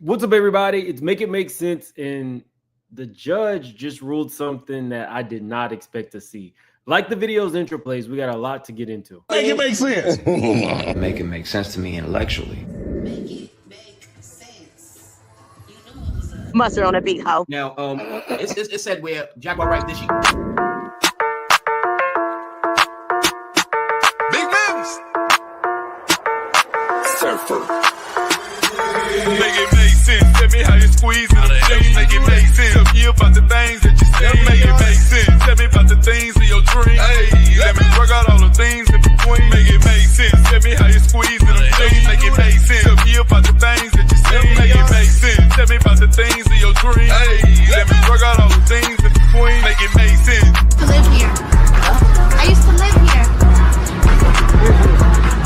What's up, everybody? It's Make It Make Sense, and the judge just ruled something that I did not expect to see. Like the video's intro plays, we got a lot to get into. Make it make sense. Make it make sense to me intellectually. Make it make sense. You know it was a Mustard on a beat, ho. Now, it said where Jaguar Wright did she? Big moves. Surfer. Make it make sense. Tell me how you squeeze it. Make it make sense. Tell me about the things that you say. Make it make sense. Tell me about the things of your dream. Hey, let me work out all the things in between. Make it make sense. Tell me how you squeeze it. Make it make sense. Tell me about the things that you say. Make it make sense. Tell me about the things of your dream. Hey, let me work out all the things in between. Make it make sense. To live here. I used to live here.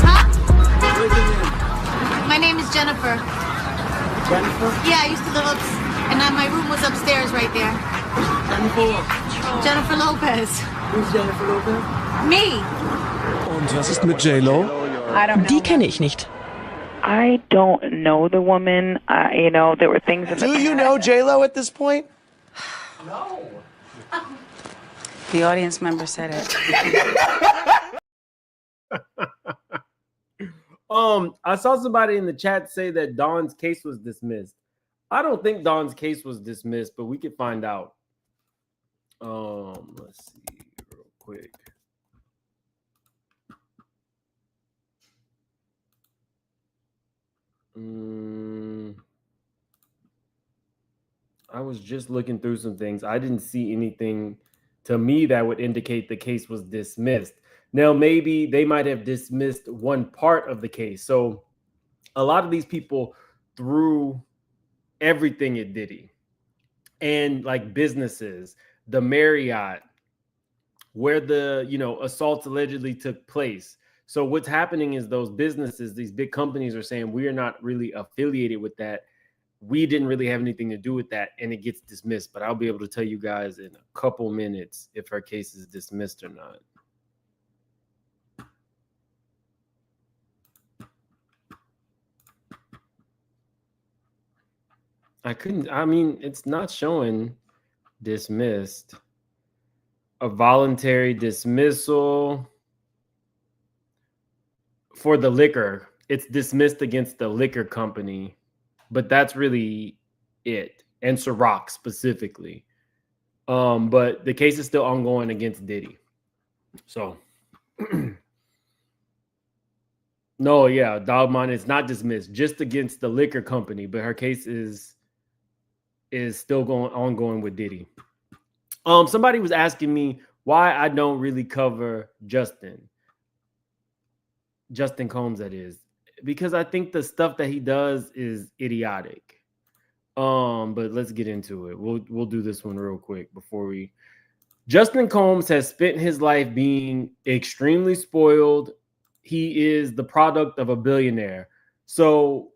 Huh? My name is Jennifer. Jennifer? Yeah, I used to live up, and my room was upstairs right there. Jennifer Lopez. Who's Jennifer Lopez? Me. Und was ist mit J-Lo? Die kenne ich nicht. I don't know the woman. You know, there were things in the Do you know J-Lo at this point? The audience member said it. I saw somebody in the chat say that Dawn's case was dismissed. I don't think Dawn's case was dismissed, but we could find out. Let's see real quick. I was just looking through some things. I didn't see anything to me that would indicate the case was dismissed. Now, maybe they might have dismissed one part of the case. So a lot of these people threw everything at Diddy, and like businesses, the Marriott, where the assaults allegedly took place. So what's happening is those businesses, these big companies are saying we are not really affiliated with that. We didn't really have anything to do with that, and it gets dismissed. But I'll be able to tell you guys in a couple minutes if her case is dismissed or not. It's not showing dismissed. A voluntary dismissal for the liquor. It's dismissed against the liquor company, but that's really it. And Ciroc specifically. But the case is still ongoing against Diddy. So no, yeah, Dogman is not dismissed, just against the liquor company, but her case is still ongoing with Diddy. Somebody was asking me why I don't really cover Justin Combs, that is, because I think the stuff that he does is idiotic. But let's get into it. We'll do this one real quick before we. Justin Combs has spent his life being extremely spoiled. He is the product of a billionaire. So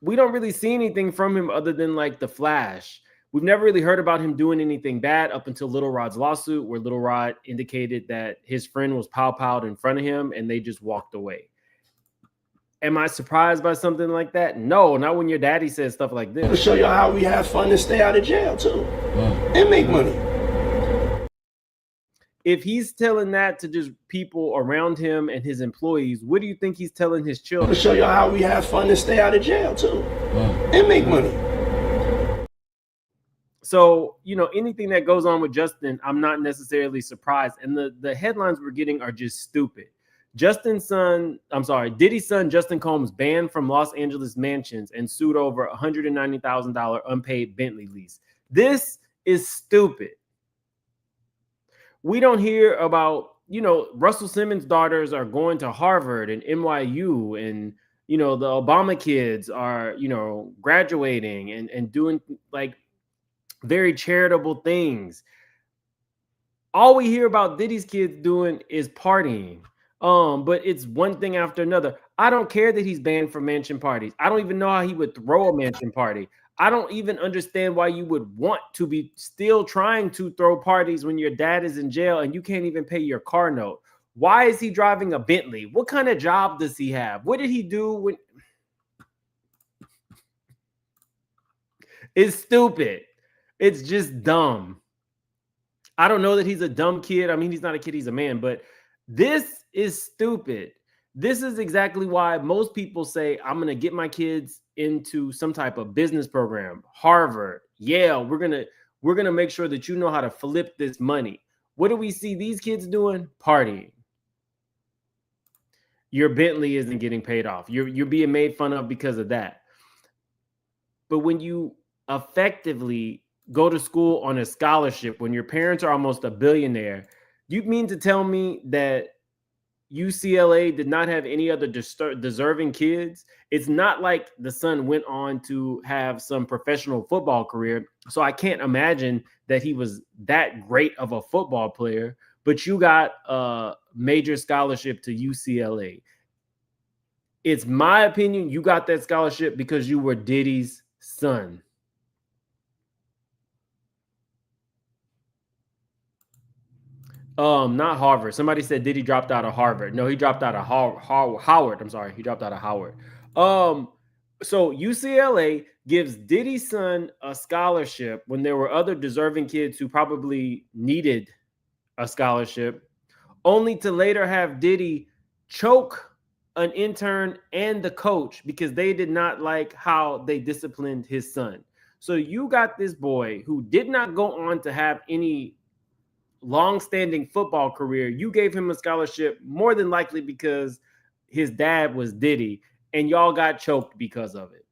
we don't really see anything from him other than like the Flash. We've never really heard about him doing anything bad up until Little Rod's lawsuit, where Little Rod indicated that his friend was pow-powed in front of him and they just walked away. Am I surprised by something like that? No, not when your daddy says stuff like this. To show you how we have fun and stay out of jail too, and make money. If he's telling that to just people around him and his employees, what do you think he's telling his children? To show you how we have fun and stay out of jail too, and make money. So, anything that goes on with Justin, I'm not necessarily surprised. And the headlines we're getting are just stupid. Diddy's son, Justin Combs, banned from Los Angeles mansions and sued over $190,000 unpaid Bentley lease. This is stupid. We don't hear about, Russell Simmons' daughters are going to Harvard and NYU, and, the Obama kids are, graduating and doing like very charitable things. All we hear about Diddy's kids doing is partying. But it's one thing after another. I don't care that he's banned from mansion parties. I don't even know how he would throw a mansion party. I don't even understand why you would want to be still trying to throw parties when your dad is in jail and you can't even pay your car note. Why is he driving a Bentley? What kind of job does he have? What did he do when It's stupid. It's just dumb. I don't know that he's a dumb kid. I mean, he's not a kid, he's a man, but this is stupid. This is exactly why most people say, I'm going to get my kids into some type of business program, Harvard, Yale. We're going to make sure that you know how to flip this money. What do we see these kids doing? Partying. Your Bentley isn't getting paid off. You're being made fun of because of that. But when you effectively go to school on a scholarship, when your parents are almost a billionaire, you mean to tell me that UCLA did not have any other deserving kids? It's not like the son went on to have some professional football career. So I can't imagine that he was that great of a football player, but you got a major scholarship to UCLA. It's my opinion, you got that scholarship because you were Diddy's son. Not Harvard. Somebody said Diddy dropped out of Harvard. No, he dropped out of Howard. I'm sorry, he dropped out of Howard. So UCLA gives Diddy's son a scholarship when there were other deserving kids who probably needed a scholarship, only to later have Diddy choke an intern and the coach because they did not like how they disciplined his son. So you got this boy who did not go on to have any long-standing football career. You gave him a scholarship more than likely because his dad was Diddy, and y'all got choked because of it.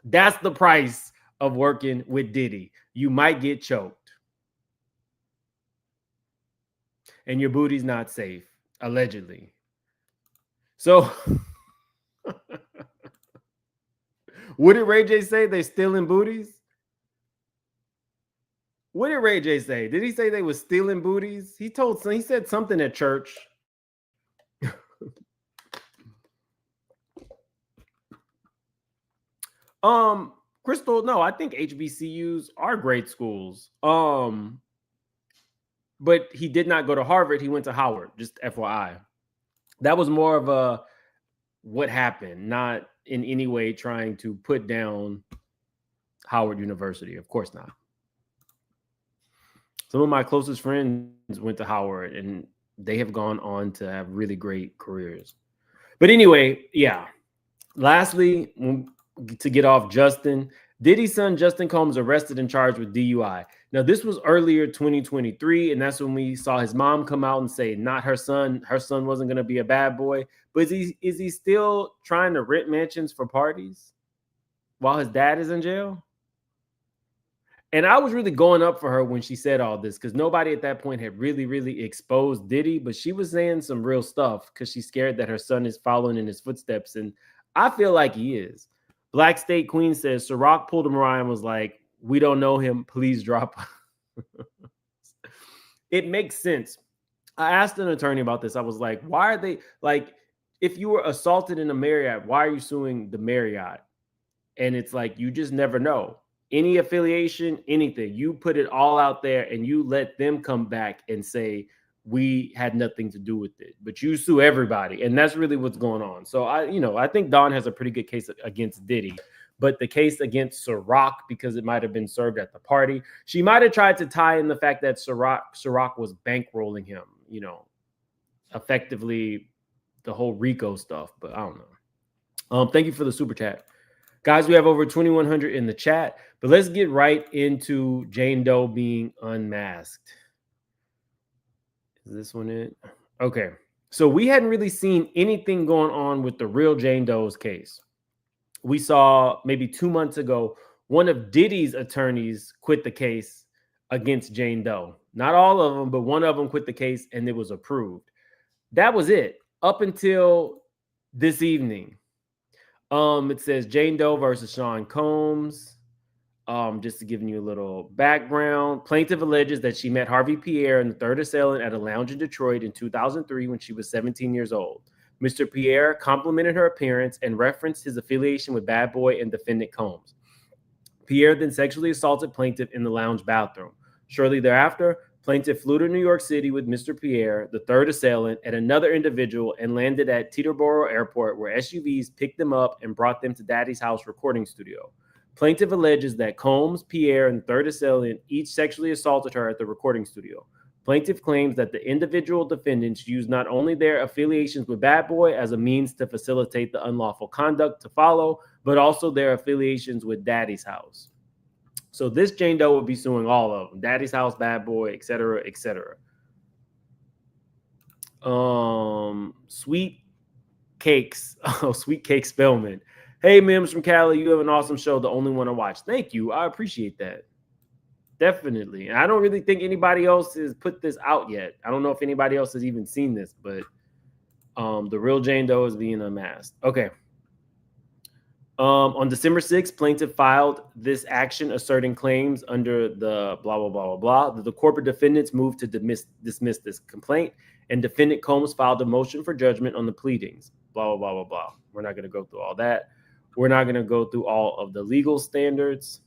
That's the price of working with Diddy. You might get choked. And your booty's not safe, allegedly. So what did Ray J say? They stealing booties? What did Ray J say? Did he say they were stealing booties? He said something at church. Crystal, no, I think HBCUs are great schools. But he did not go to Harvard. He went to Howard, just FYI. That was more of a what happened, not in any way trying to put down Howard University. Of course not. Some of my closest friends went to Howard, and they have gone on to have really great careers. But anyway, yeah. Lastly, to get off Justin, Diddy's son, Justin Combs, arrested and charged with DUI. Now, this was earlier 2023, and that's when we saw his mom come out and say, not her son. Her son wasn't going to be a bad boy. But is he still trying to rent mansions for parties while his dad is in jail? And I was really going up for her when she said all this because nobody at that point had really exposed Diddy, but she was saying some real stuff because she's scared that her son is following in his footsteps. And I feel like he is. Black State Queen says, Ciroc pulled him around and was like, we don't know him. Please drop. It makes sense. I asked an attorney about this. I was like, why are they like, if you were assaulted in a Marriott, why are you suing the Marriott? And it's like, you just never know. Any affiliation, anything, you put it all out there and you let them come back and say, we had nothing to do with it, but you sue everybody. And that's really what's going on. So I think Dawn has a pretty good case against Diddy, but the case against Ciroc, because it might've been served at the party, she might've tried to tie in the fact that Ciroc was bankrolling him, effectively the whole RICO stuff, but I don't know. Thank you for the super chat. Guys, we have over 2,100 in the chat, but let's get right into Jane Doe being unmasked. Is this one it? Okay. So we hadn't really seen anything going on with the real Jane Doe's case. We saw maybe 2 months ago, one of Diddy's attorneys quit the case against Jane Doe. Not all of them, but one of them quit the case and it was approved. That was it up until this evening. It says Jane Doe versus Sean Combs. Just to give you a little background, plaintiff alleges that she met Harvey Pierre and the third assailant at a lounge in Detroit in 2003 when she was 17 years old. Mr. Pierre complimented her appearance and referenced his affiliation with Bad Boy and defendant Combs. Pierre then sexually assaulted plaintiff in the lounge bathroom. Shortly thereafter, plaintiff flew to New York City with Mr. Pierre, the third assailant, and another individual and landed at Teterboro Airport where SUVs picked them up and brought them to Daddy's house recording studio. Plaintiff alleges that Combs, Pierre, and the third assailant each sexually assaulted her at the recording studio. Plaintiff claims that the individual defendants used not only their affiliations with Bad Boy as a means to facilitate the unlawful conduct to follow, but also their affiliations with Daddy's House. So this Jane Doe would be suing all of them: Daddy's House, Bad Boy, etc., etc. Sweet Cakes. Oh, Sweet Cake Spellman. Hey, Mims from Cali, you have an awesome show. The only one to watch. Thank you. I appreciate that. Definitely. And I don't really think anybody else has put this out yet. I don't know if anybody else has even seen this, but the real Jane Doe is being unmasked. Okay. On December 6th, plaintiff filed this action asserting claims under the blah, blah, blah, blah, blah. The corporate defendants moved to dismiss this complaint, and defendant Combs filed a motion for judgment on the pleadings. Blah, blah, blah, blah, blah. We're not going to go through all that. We're not going to go through all of the legal standards.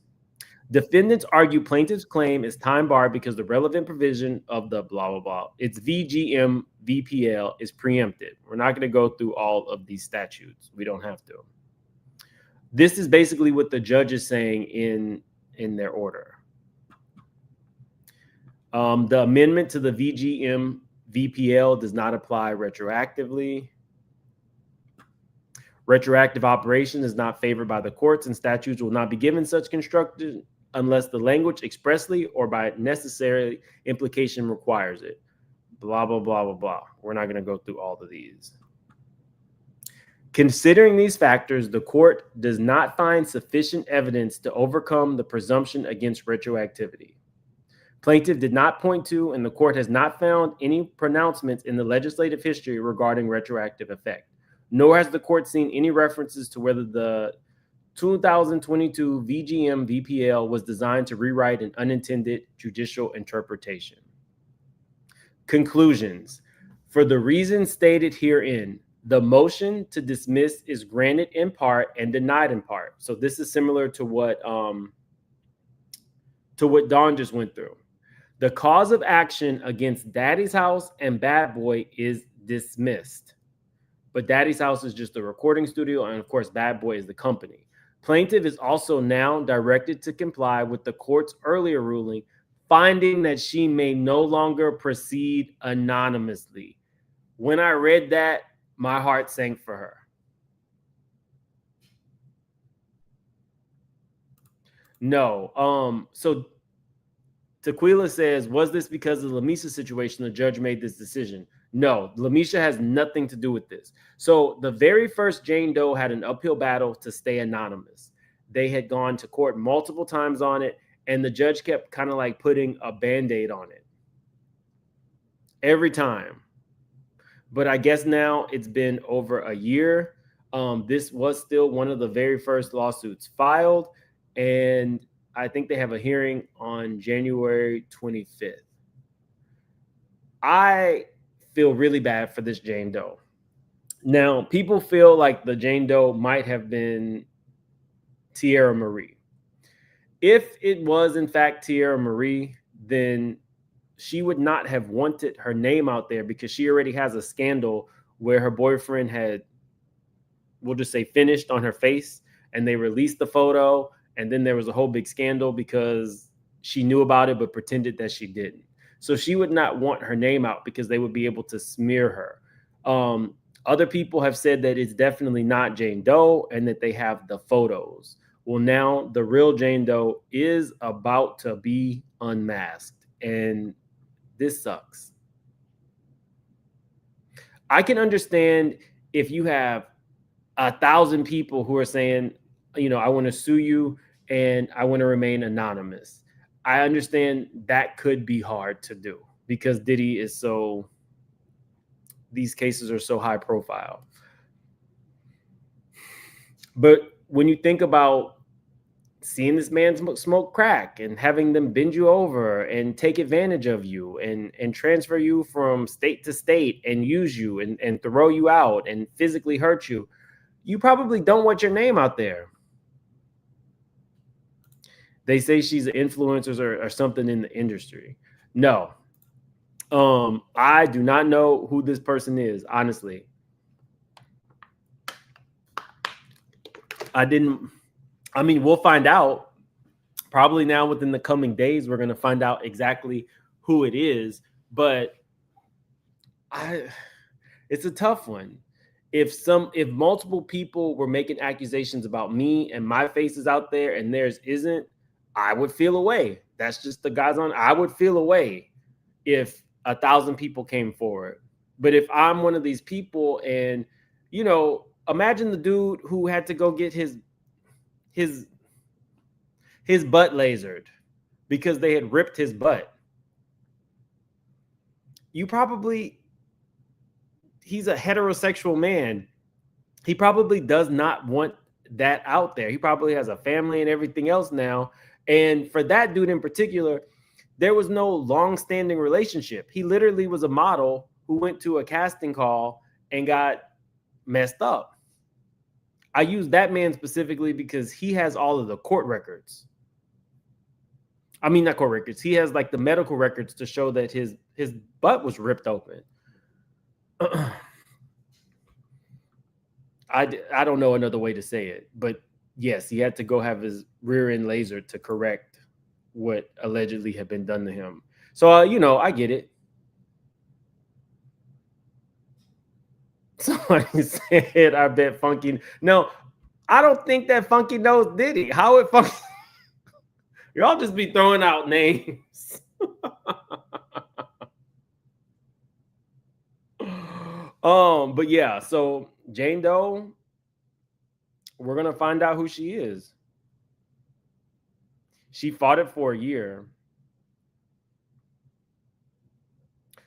Defendants argue plaintiff's claim is time barred because the relevant provision of the blah, blah, blah, its VGM VPL is preempted. We're not going to go through all of these statutes. We don't have to. This is basically what the judge is saying in their order. The amendment to the VGM VPL does not apply retroactively. Retroactive operation is not favored by the courts, and statutes will not be given such construction unless the language expressly or by necessary implication requires it. Blah, blah, blah, blah, blah. We're not going to go through all of these. Considering these factors, the court does not find sufficient evidence to overcome the presumption against retroactivity. Plaintiff did not point to, and the court has not found any pronouncements in the legislative history regarding retroactive effect. Nor has the court seen any references to whether the 2022 VGM VPL was designed to rewrite an unintended judicial interpretation. Conclusions. For the reasons stated herein, the motion to dismiss is granted in part and denied in part. So this is similar to what Dawn just went through. The cause of action against Daddy's House and Bad Boy is dismissed. But Daddy's House is just a recording studio, and of course, Bad Boy is the company. Plaintiff is also now directed to comply with the court's earlier ruling, finding that she may no longer proceed anonymously. When I read that, my heart sank for her. No. So Tequila says, was this because of the Lamisha situation the judge made this decision? No, Lamisha has nothing to do with this. So the very first Jane Doe had an uphill battle to stay anonymous. They had gone to court multiple times on it, and the judge kept kind of like putting a Band-Aid on it every time. But I guess now it's been over a year. This was still one of the very first lawsuits filed, and I think they have a hearing on January 25th. I feel really bad for this Jane Doe. Now, people feel like the Jane Doe might have been Tierra Marie. If it was, in fact, Tierra Marie, then she would not have wanted her name out there because she already has a scandal where her boyfriend had, we'll just say, finished on her face, and they released the photo, and then there was a whole big scandal because she knew about it but pretended that she didn't. So she would not want her name out because they would be able to smear her. Other people have said that it's definitely not Jane Doe and that they have the photos. Well, now the real Jane Doe is about to be unmasked, and this sucks. I can understand if you have 1,000 people who are saying, you know, I want to sue you and I want to remain anonymous. I understand that could be hard to do because Diddy is so, these cases are so high profile. But when you think about seeing this man smoke crack and having them bend you over and take advantage of you and transfer you from state to state and use you and throw you out and physically hurt you, you probably don't want your name out there. They say she's an influencer or something in the industry. No. I do not know who this person is, honestly. I I mean, we'll find out probably now within the coming days. We're going to find out exactly who it is, but it's a tough one. If multiple people were making accusations about me and my face is out there and theirs isn't, I would feel away. That's just the guys on. I would feel away if 1,000 people came forward. But if I'm one of these people, and you know, imagine the dude who had to go get his butt lasered because they had ripped his butt. He's a heterosexual man. He probably does not want that out there. He probably has a family and everything else now. And for that dude in particular, there was no long-standing relationship. He literally was a model who went to a casting call and got messed up. I use that man specifically because he has all of the court records. I mean, not court records. He has like the medical records to show that his butt was ripped open. I don't know another way to say it, but yes, he had to go have his rear end laser to correct what allegedly had been done to him. So, you know, I get it. Somebody said, I bet Funky. No, I don't think that Funky knows Diddy. How it Funky? Y'all just be throwing out names. But yeah, so Jane Doe, we're gonna find out who she is. She fought it for a year.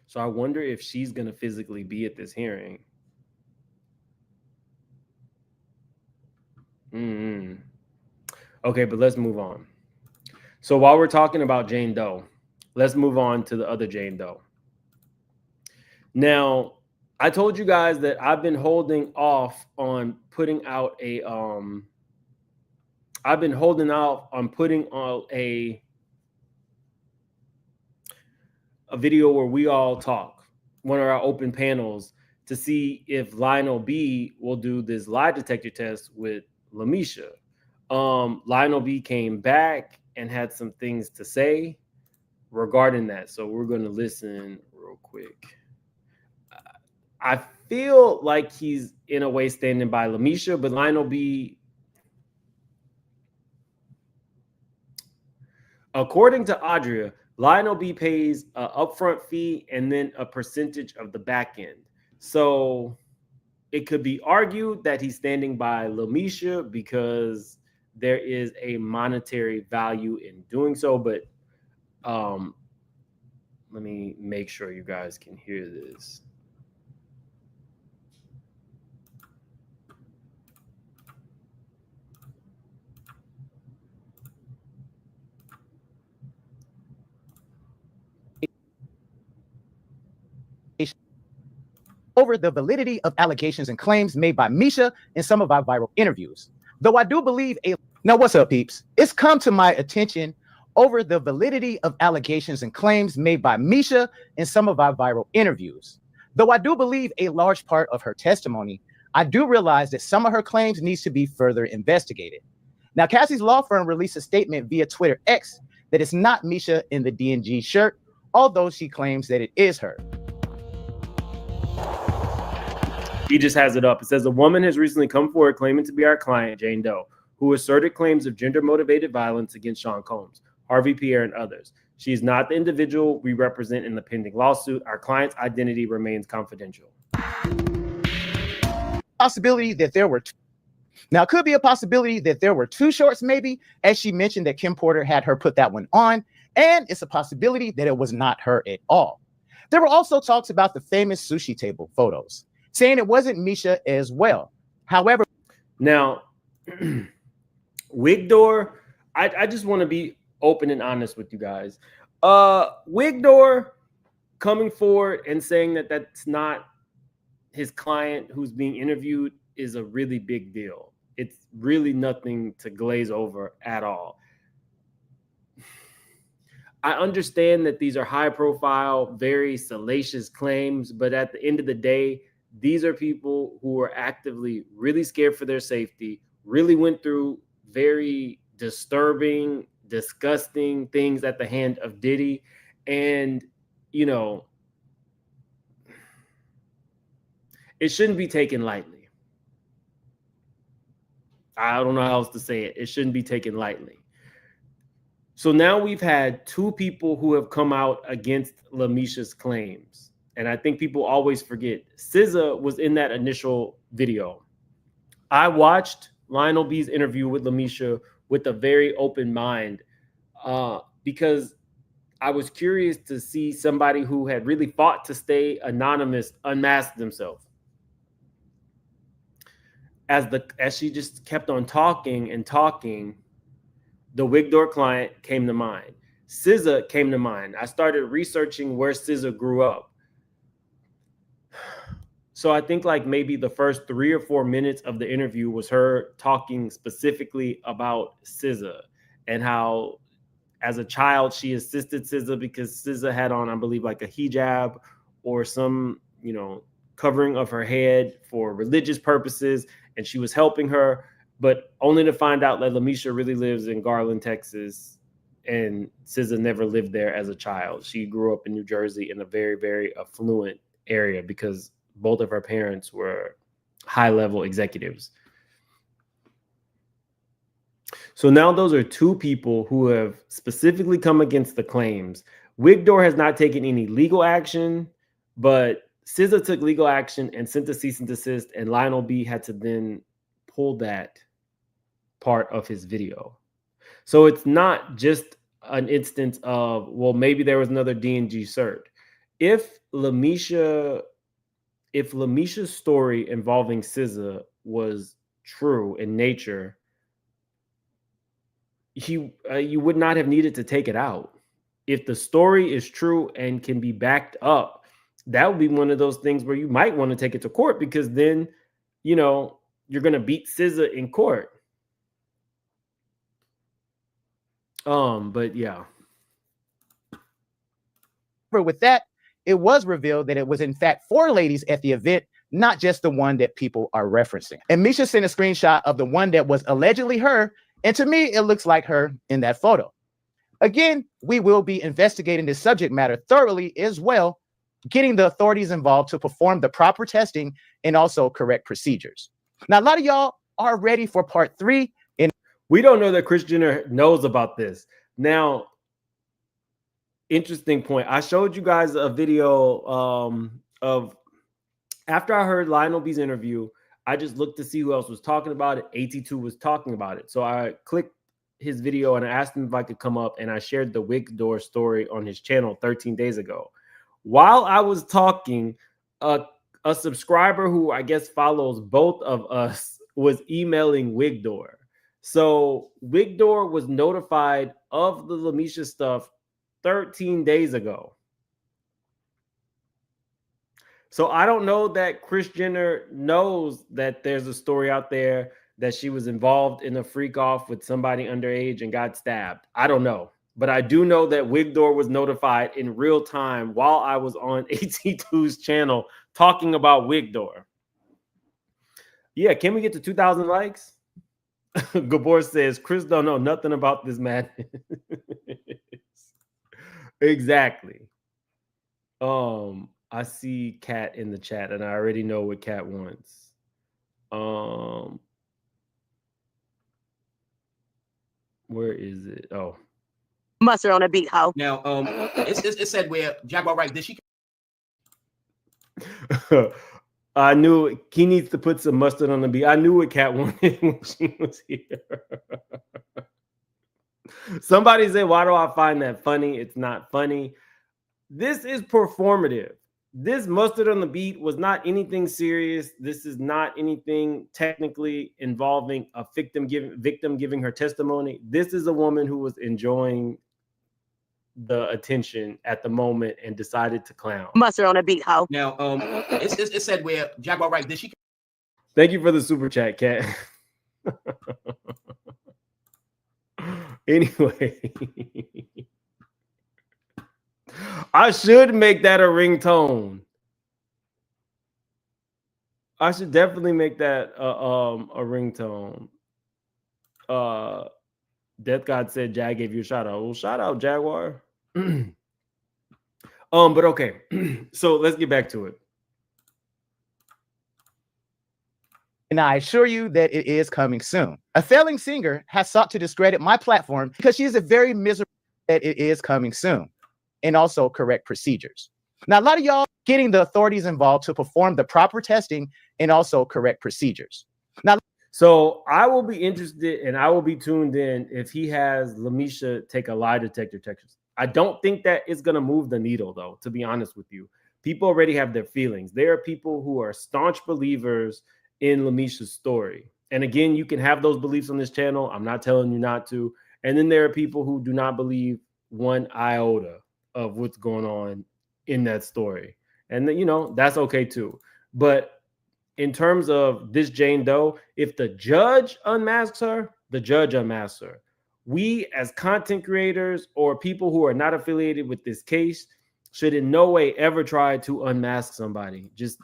So I wonder if she's gonna physically be at this hearing. Okay, but let's move on. So while we're talking about Jane Doe, let's move on to the other Jane Doe. Now, I told you guys that I've been holding off on putting out a video where we all talk, one of our open panels, to see if Lionel B will do this lie detector test with Mesha. Lionel B came back and had some things to say regarding that. So we're going to listen real quick. I feel like he's in a way standing by Mesha, but Lionel B, according to Audria, Lionel B pays an upfront fee and then a percentage of the back end. So it could be argued that he's standing by Mesha because there is a monetary value in doing so. But let me make sure you guys can hear this. Over the validity of allegations and claims made by Mesha in some of our viral interviews. Though I do believe now what's up, peeps? It's come to my attention over the validity of allegations and claims made by Mesha in some of our viral interviews. Though I do believe a large part of her testimony, I do realize that some of her claims needs to be further investigated. Now, Cassie's law firm released a statement via Twitter X that it's not Mesha in the D&G shirt, although she claims that it is her. He just has it up. It says, a woman has recently come forward claiming to be our client, Jane Doe, who asserted claims of gender-motivated violence against Sean Combs, Harvey Pierre, and others. She is not the individual we represent in the pending lawsuit. Our client's identity remains confidential. Possibility that there were now, it could be a possibility that there were two shorts, maybe, as she mentioned that Kim Porter had her put that one on, and it's a possibility that it was not her at all. There were also talks about the famous sushi table photos, saying it wasn't Mesha as well. However, now, Wigdor, I just want to be open and honest with you guys. Wigdor coming forward and saying that that's not his client who's being interviewed is a really big deal. It's really nothing to glaze over at all. I understand that these are high profile, very salacious claims, but at the end of the day, these are people who are actively really scared for their safety, really went through very disturbing, disgusting things at the hand of Diddy. And, you know, it shouldn't be taken lightly. I don't know how else to say it. It shouldn't be taken lightly. So now we've had two people who have come out against Lamisha's claims. And I think people always forget SZA was in that initial video. I watched Lionel B's interview with Lamisha with a very open mind because I was curious to see somebody who had really fought to stay anonymous unmask themselves. As she just kept on talking and talking, the wig door client came to mind. SZA came to mind. I started researching where SZA grew up. So I think like maybe the first 3 or 4 minutes of the interview was her talking specifically about SZA and how as a child she assisted SZA because SZA had on, I believe, like a hijab or some, you know, covering of her head for religious purposes, and she was helping her, but only to find out that Lamisha really lives in Garland, Texas, and SZA never lived there as a child. She grew up in New Jersey in a very, very affluent area because both of her parents were high-level executives. So now those are two people who have specifically come against the claims. Wigdor has not taken any legal action, but SZA took legal action and sent a cease and desist, and Lionel B had to then pull that part of his video. So it's not just an instance of, well, maybe there was another D&G cert. If Lamisha's story involving SZA was true in nature, you would not have needed to take it out. If the story is true and can be backed up, that would be one of those things where you might want to take it to court, because then, you know, you're going to beat SZA in court. But yeah. With that, it was revealed that it was in fact 4 ladies at the event, not just the one that people are referencing. And Mesha sent a screenshot of the one that was allegedly her, and to me, it looks like her in that photo. Again, we will be investigating this subject matter thoroughly as well, getting the authorities involved to perform the proper testing and also correct procedures. Now, a lot of y'all are ready for part 3. And we don't know that Kris Jenner knows about this. Now, interesting point. I showed you guys a video of after I heard Lionel B's interview, I just looked to see who else was talking about it. AT2 was talking about it. So I clicked his video and I asked him if I could come up, and I shared the wig door story on his channel 13 days ago. While I was talking, a subscriber who I guess follows both of us was emailing Wigdor. So Wigdor was notified of the Lamisha stuff 13 days ago. So I don't know that Kris Jenner knows that there's a story out there that she was involved in a freak off with somebody underage and got stabbed. I don't know. But I do know that Wigdor was notified in real time while I was on AT2's channel talking about Wigdor. Yeah, can we get to 2,000 likes? Gabor says, Kris don't know nothing about this madness. Exactly. I see Kat in the chat, and I already know what Kat wants. Where is it? Oh. Mustard on a beat, how? Now, it said where Jaguar Wright did she? I knew he needs to put some mustard on the beat. I knew what Kat wanted when she was here. Somebody said, why do I find that funny? It's not funny. This is performative. This mustard on the beat was not anything serious. This is not anything technically involving a victim giving her testimony. This is a woman who was enjoying the attention at the moment and decided to clown. Mustard on a beat, how? Now, it said where Jaguar Wright did she? Thank you for the super chat, Kat. Anyway, I should make that a ringtone. I should definitely make that a ringtone. Death God said Jag gave you a shout out. Well, shout out, Jaguar. But okay. So let's get back to it. And I assure you that it is coming soon. A failing singer has sought to discredit my platform because she is a very miserable that it is coming soon, and also correct procedures. Now, a lot of y'all getting the authorities involved to perform the proper testing and also correct procedures. Now, so I will be interested and I will be tuned in if he has Lamisha take a lie detector test. I don't think that it's going to move the needle, though, to be honest with you. People already have their feelings. There are people who are staunch believers in Lamisha's story. And again, you can have those beliefs on this channel. I'm not telling you not to. And then there are people who do not believe one iota of what's going on in that story. And, you know, that's okay, too. But in terms of this Jane Doe, if the judge unmasks her, the judge unmasks her. We as content creators or people who are not affiliated with this case should in no way ever try to unmask somebody. Just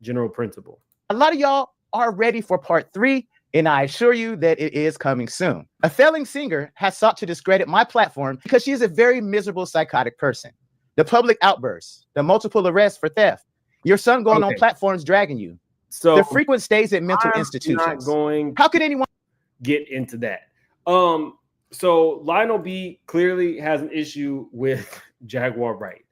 general principle. A lot of y'all are ready for part 3, and I assure you that it is coming soon. A failing singer has sought to discredit my platform because she is a very miserable psychotic person. The public outbursts, the multiple arrests for theft, your son going on platforms dragging you. So the frequent stays at mental institutions. Not going. How could anyone get into that? So Lionel B clearly has an issue with Jaguar Wright.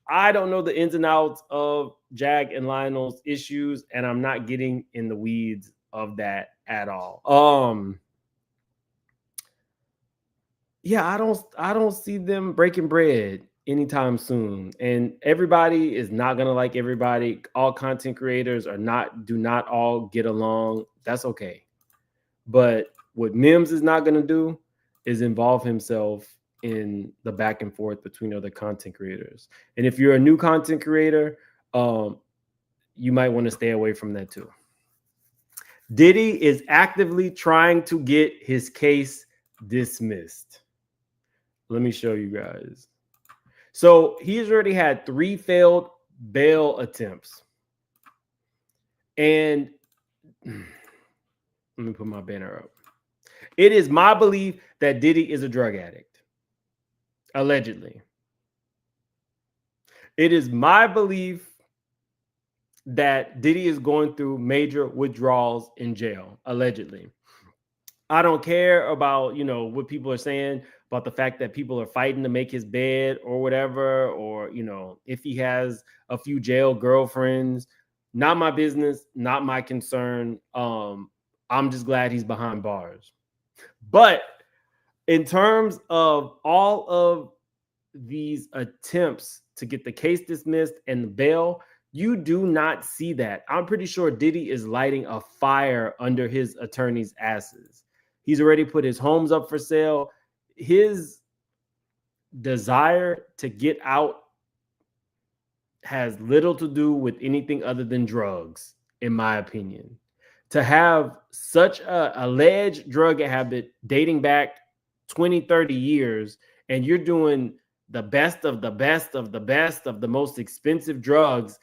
I don't know the ins and outs of Jag and Lionel's issues, and I'm not getting in the weeds of that at all. Yeah, I don't see them breaking bread anytime soon, and everybody is not gonna like everybody. All content creators do not all get along. That's okay. But what Mims is not gonna do is involve himself in the back and forth between other content creators. And if you're a new content creator, you might want to stay away from that too. Diddy is actively trying to get his case dismissed. Let me show you guys. So he's already had 3 failed bail attempts. And let me put my banner up. It is my belief that Diddy is a drug addict. Allegedly. It is my belief that Diddy is going through major withdrawals in jail, allegedly. I don't care about, you know, what people are saying about the fact that people are fighting to make his bed or whatever, or, you know, if he has a few jail girlfriends. Not my business, not my concern. I'm just glad he's behind bars. But in terms of all of these attempts to get the case dismissed and the bail, you do not see that. I'm pretty sure Diddy is lighting a fire under his attorney's asses. He's already put his homes up for sale. His desire to get out has little to do with anything other than drugs, in my opinion. To have such an alleged drug habit dating back 20, 30 years, and you're doing the best of the best of the best of the most expensive drugs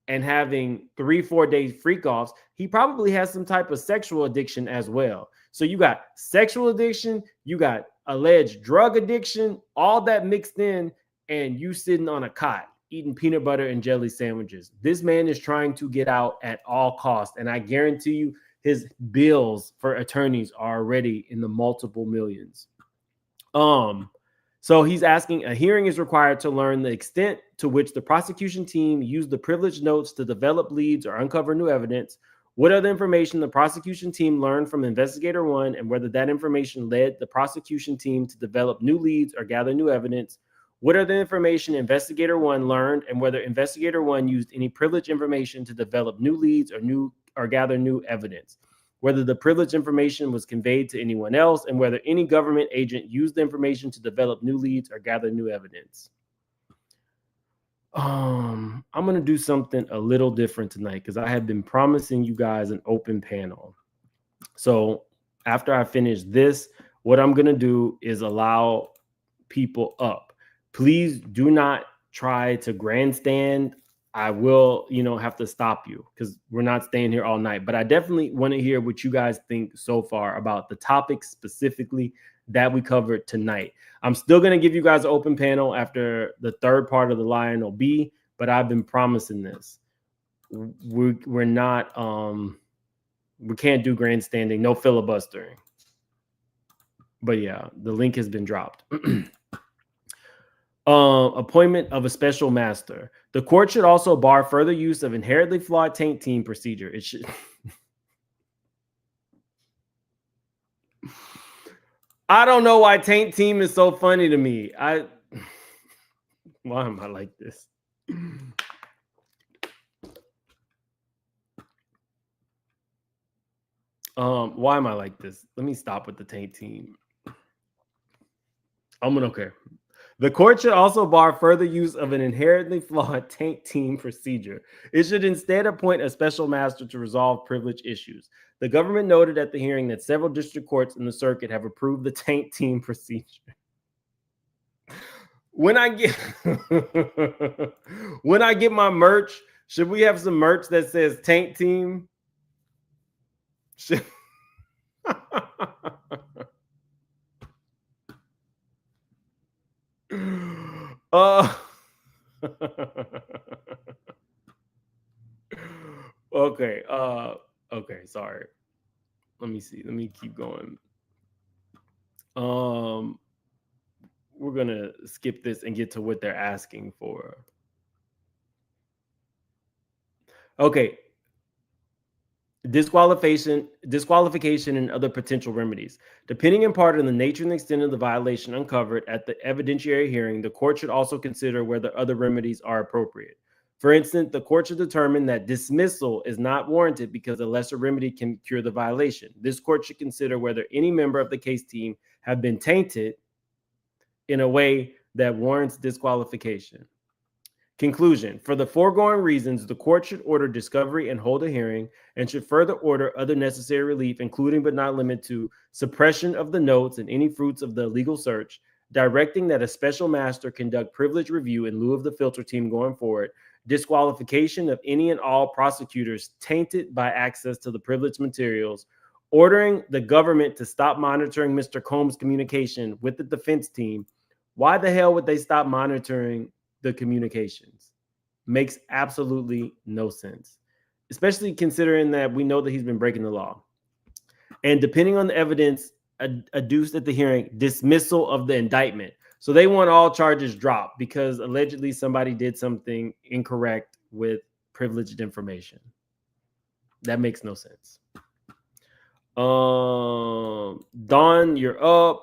and having 3-4 day freak offs, he probably has some type of sexual addiction as well. So you got sexual addiction, you got alleged drug addiction, all that mixed in, and you sitting on a cot eating peanut butter and jelly sandwiches. This man is trying to get out at all costs, and I guarantee you his bills for attorneys are already in the multiple millions. So he's asking, a hearing is required to learn the extent to which the prosecution team used the privileged notes to develop leads or uncover new evidence. What other information the prosecution team learned from Investigator 1, and whether that information led the prosecution team to develop new leads or gather new evidence. What are the information Investigator 1 learned, and whether Investigator 1 used any privileged information to develop new leads or gather new evidence. Whether the privileged information was conveyed to anyone else, and whether any government agent used the information to develop new leads or gather new evidence. I'm going to do something a little different tonight because I have been promising you guys an open panel. So after I finish this, what I'm going to do is allow people up. Please do not try to grandstand. I will, have to stop you because we're not staying here all night. But I definitely want to hear what you guys think so far about the topics specifically that we covered tonight. I'm still going to give you guys an open panel after the third part of the Lionel B, but I've been promising this. We're not, we can't do grandstanding, no filibustering. But yeah, the link has been dropped. Appointment of a special master. The court should also bar further use of inherently flawed taint team procedure. It should. I don't know why taint team is so funny to me. Why am I like this? Why am I like this? Let me stop with the taint team. Okay. The court should also bar further use of an inherently flawed taint team procedure. It should instead appoint a special master to resolve privilege issues. The government noted at the hearing that several district courts in the circuit have approved the taint team procedure. When I get my merch, should we have some merch that says taint team? Okay. Okay, sorry. Let me see. Let me keep going. We're gonna skip this and get to what they're asking for. Okay. Disqualification, and other potential remedies. Depending in part on the nature and extent of the violation uncovered at the evidentiary hearing, the court should also consider whether other remedies are appropriate. For instance, the court should determine that dismissal is not warranted because a lesser remedy can cure the violation. This court should consider whether any member of the case team have been tainted in a way that warrants disqualification. Conclusion. For the foregoing reasons, the court should order discovery and hold a hearing, and should further order other necessary relief, including but not limited to suppression of the notes and any fruits of the legal search, directing that a special master conduct privilege review in lieu of the filter team going forward, disqualification of any and all prosecutors tainted by access to the privileged materials, ordering the government to stop monitoring Mr. Combs' communication with the defense team. Why the hell would they stop monitoring the communications? Makes absolutely no sense, especially considering that we know that he's been breaking the law. And depending on the evidence adduced at the hearing, dismissal of the indictment. So they want all charges dropped because allegedly somebody did something incorrect with privileged information. That makes no sense. Don, you're up.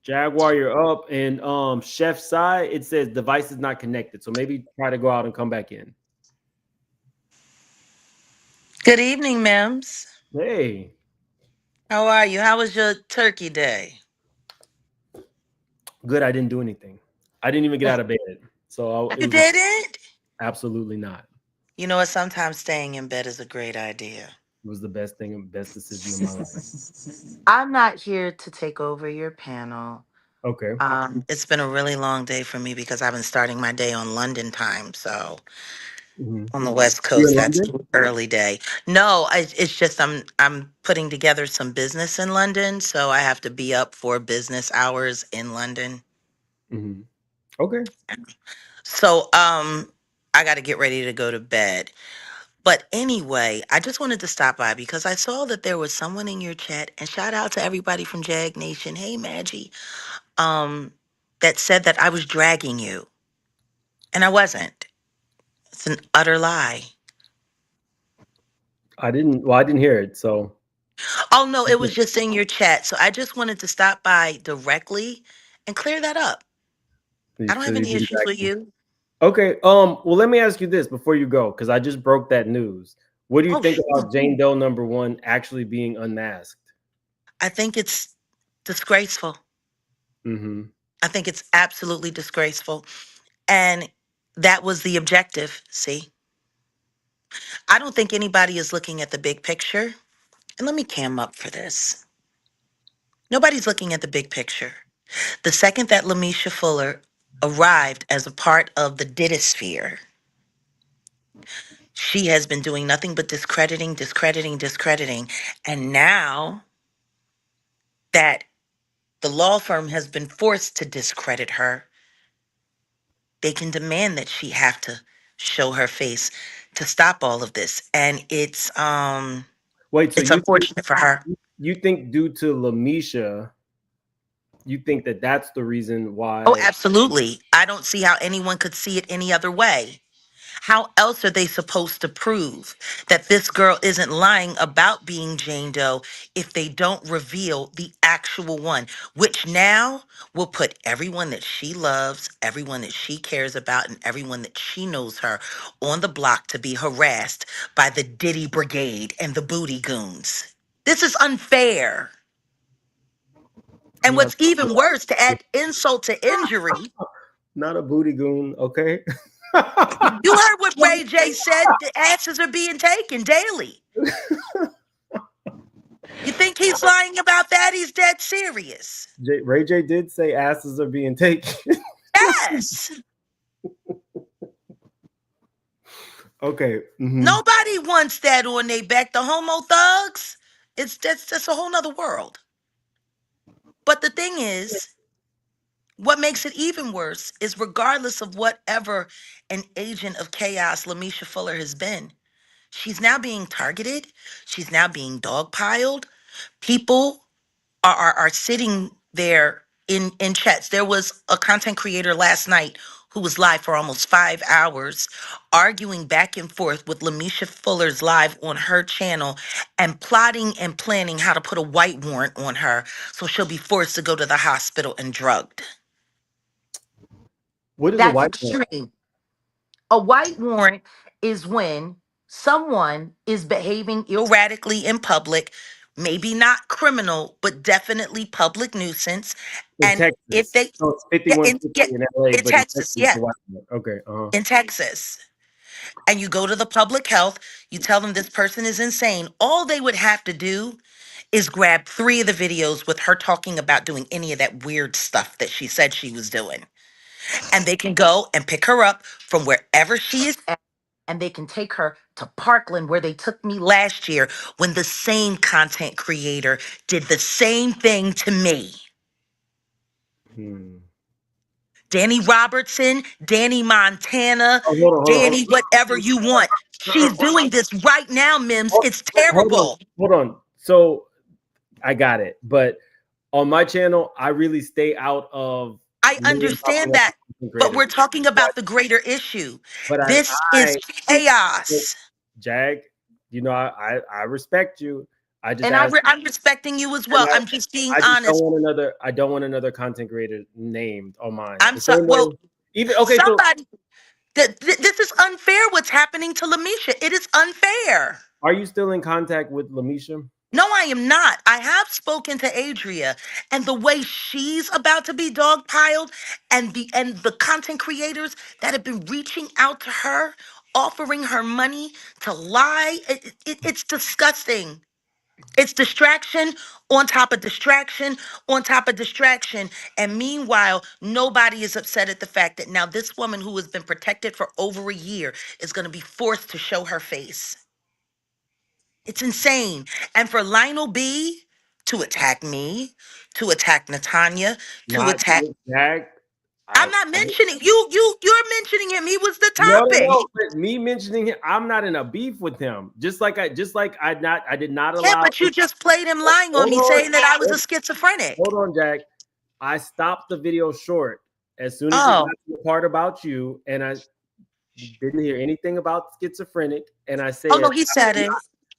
Jaguar, you're up. And Chef Sai, it says device is not connected. So maybe try to go out and come back in. Good evening, Mims. Hey. How are you? How was your turkey day? Good. I didn't do anything. I didn't even get out of bed. So You didn't? Absolutely not. You know what? Sometimes staying in bed is a great idea. It was the best decision of my life. I'm not here to take over your panel. Okay. It's been a really long day for me because I've been starting my day on London time. So on the West Coast, that's early day. No, it's just I'm putting together some business in London, so I have to be up for business hours in London. Okay. So I got to get ready to go to bed. But anyway, I just wanted to stop by because I saw that there was someone in your chat, and shout out to everybody from Jag Nation. Hey, Maggie, that said that I was dragging you, and I wasn't. It's an utter lie. I didn't hear it. So. Oh no, it was just in your chat. So I just wanted to stop by directly and clear that up. I don't have any issues with you. Okay. Well, let me ask you this before you go, because I just broke that news. What do you think about Jane Doe #1 actually being unmasked? I think it's disgraceful. I think it's absolutely disgraceful. And that was the objective, see? I don't think anybody is looking at the big picture. And let me cam up for this. Nobody's looking at the big picture. The second that Lisha Fuller arrived as a part of the Diddy sphere, She has been doing nothing but discrediting, discrediting, discrediting. And now that the law firm has been forced to discredit her, they can demand that she have to show her face to stop all of this. And Wait, so it's unfortunate for her. you think due to Lamisha, you think that that's the reason why? Oh, absolutely. I don't see how anyone could see it any other way. How else are they supposed to prove that this girl isn't lying about being Jane Doe if they don't reveal the actual one, which now will put everyone that she loves, everyone that she cares about, and everyone that she knows her on the block to be harassed by the Diddy Brigade and the Booty Goons? This is unfair. And what's even worse, to add insult to injury, not a booty goon, okay? you heard what Ray J said. The asses are being taken daily. You think he's lying about that? He's dead serious. Ray J did say asses are being taken. Yes. Okay. Mm-hmm. Nobody wants that on their back. The homo thugs, that's a whole nother world. But the thing is, what makes it even worse is regardless of whatever an agent of chaos Lisha Fuller has been, she's now being targeted. She's now being dogpiled. People are sitting there in chats. There was a content creator last night who was live for almost 5 hours, arguing back and forth with Lisha Fuller's live on her channel and plotting and planning how to put a white warrant on her so she'll be forced to go to the hospital and drugged. What is That's a white extreme. warrant? A white warrant is when someone is behaving erratically in public, maybe not criminal, but definitely public nuisance. In And Texas. if they, so it's 5150 in LA, in but Texas, in Texas, okay. in Texas, and you go to the public health, you tell them this person is insane. All they would have to do is grab 3 of the videos with her talking about doing any of that weird stuff that she said she was doing. And they can go and pick her up from wherever she is at, and they can take her to Parkland, where they took me last year when the same content creator did the same thing to me. Danny Robertson, Danny Montana, Danny whatever you want. She's doing this right now, Mims. It's terrible. Hold on. So I got it. But on my channel, I really stay out of. I understand that, but we're talking about the greater issue. But this is chaos. Jag, you know, I respect you. I just I'm respecting you as well. I'm just being honest. I don't want another content creator named on mine. I'm sorry. Well, even okay. Somebody. This is unfair. What's happening to Lamisha? It is unfair. Are you still in contact with Lamisha? No, I am not. I have spoken to Adria, and the way she's about to be dogpiled, and the content creators that have been reaching out to her, offering her money to lie, it's disgusting. It's distraction on top of distraction on top of distraction. And meanwhile, nobody is upset at the fact that now this woman who has been protected for over a year is going to be forced to show her face. It's insane. And for Lionel B to attack me, to attack Natanya, to attack Jag. I'm not mentioning you're mentioning him. He was the topic. No, me mentioning him, I'm not in a beef with him. Just like I did not allow. Yeah, but you just played him lying on me, saying that I was a schizophrenic. Hold on, Jack. I stopped the video short as soon as you got to the part about you, and I didn't hear anything about schizophrenic. And I said, "Oh no, he said it."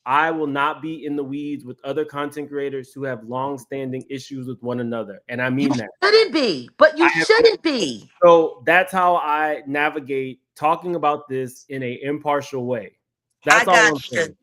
I will not be in the weeds with other content creators who have long-standing issues with one another. And I mean that. Shouldn't be, but you shouldn't be. So that's how I navigate talking about this in an impartial way. That's all I'm saying.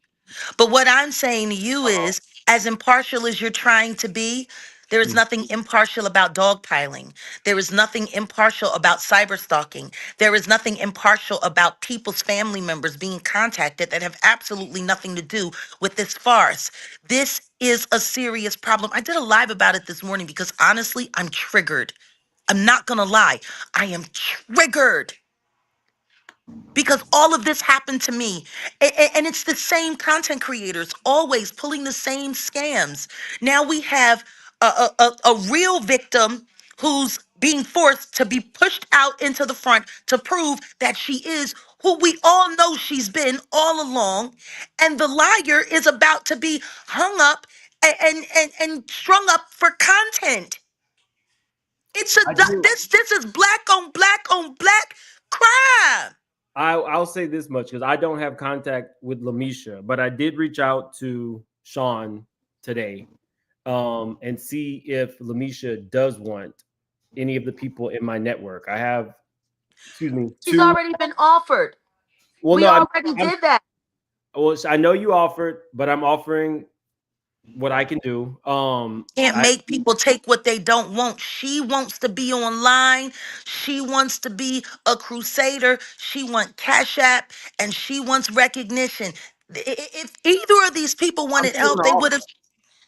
But what I'm saying to you is, as impartial as you're trying to be, there is nothing impartial about dogpiling. There is nothing impartial about cyber stalking. There is nothing impartial about people's family members being contacted that have absolutely nothing to do with this farce. This is a serious problem. I did a live about it this morning because honestly, I'm triggered. I'm not going to lie. I am triggered. because all of this happened to me. And it's the same content creators always pulling the same scams. Now we have a real victim who's being forced to be pushed out into the front to prove that she is who we all know she's been all along. And the liar is about to be hung up and strung up for content. It's I do. this is black on black on black crime. I'll say this much because I don't have contact with Lamisha, but I did reach out to Sean today and see if Lamisha does want any of the people in my network. I have, excuse me, She's two. already been offered. Well, We no, already did that. well, I know you offered, but I'm offering what I can do. Can't make people take what they don't want. She wants to be online. She wants to be a crusader. She wants Cash App and she wants recognition. If either of these people I'm wanted still help, gonna they offer. would have.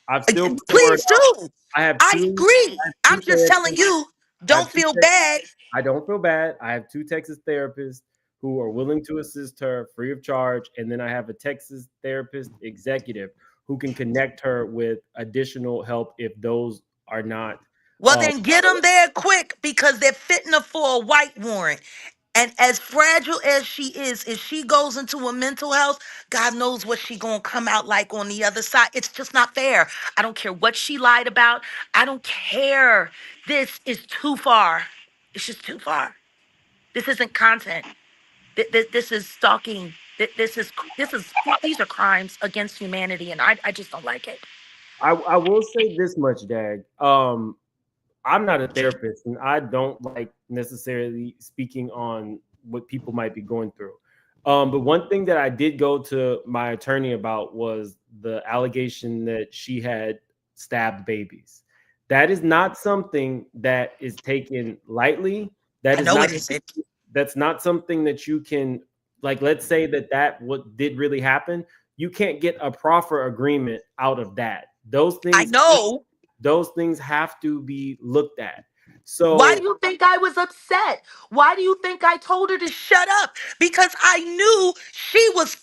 I've still put the word Please out. do. I have I two. agree. I have two I'm just telling therapists. you, I don't have two feel therapists. bad. I don't feel bad. I have two Texas therapists who are willing to assist her free of charge. And then I have a Texas therapist executive who can connect her with additional help if those are not. Well, then get them there quick because they're fitting her for a white warrant. And as fragile as she is, if she goes into a mental health, God knows what she gonna come out like on the other side. It's just not fair. I don't care what she lied about. I don't care. This is too far. It's just too far. This isn't content. This is stalking. This is these are crimes against humanity, and I just don't like it. I will say this much, Dag. I'm not a therapist, and I don't like necessarily speaking on what people might be going through. But one thing that I did go to my attorney about was the allegation that she had stabbed babies. That is not something that is taken lightly. That I is know not. it isn't. That's not something that you can like. Let's say that what did really happen. You can't get a proffer agreement out of that. Those I things know. those things have to be looked at. Why So do you think I was upset? Why do you think I told her to shut up? Because I knew she was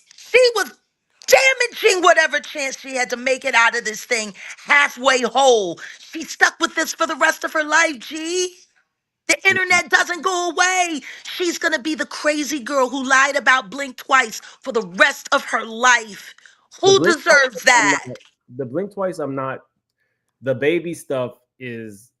damaging whatever chance she had to make it out of this thing halfway whole. She's stuck with this for the rest of her life, G. The internet doesn't go away. She's gonna be the crazy girl who lied about Blink twice for the rest of her life. the Who blink twice, deserves I'm that? not the blink twice. I'm not. The baby stuff is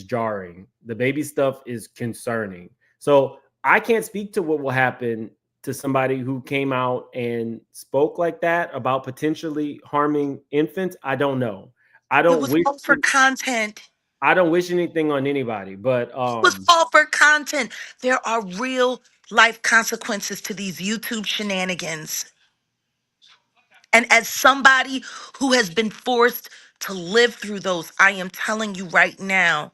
jarring. The baby stuff is concerning. So I can't speak to what will happen to somebody who came out and spoke like that about potentially harming infants. I don't know. I It don't was wish. all for content. I don't wish anything on anybody, but It was all for content. There are real life consequences to these YouTube shenanigans. And as somebody who has been forced to live through those, I am telling you right now,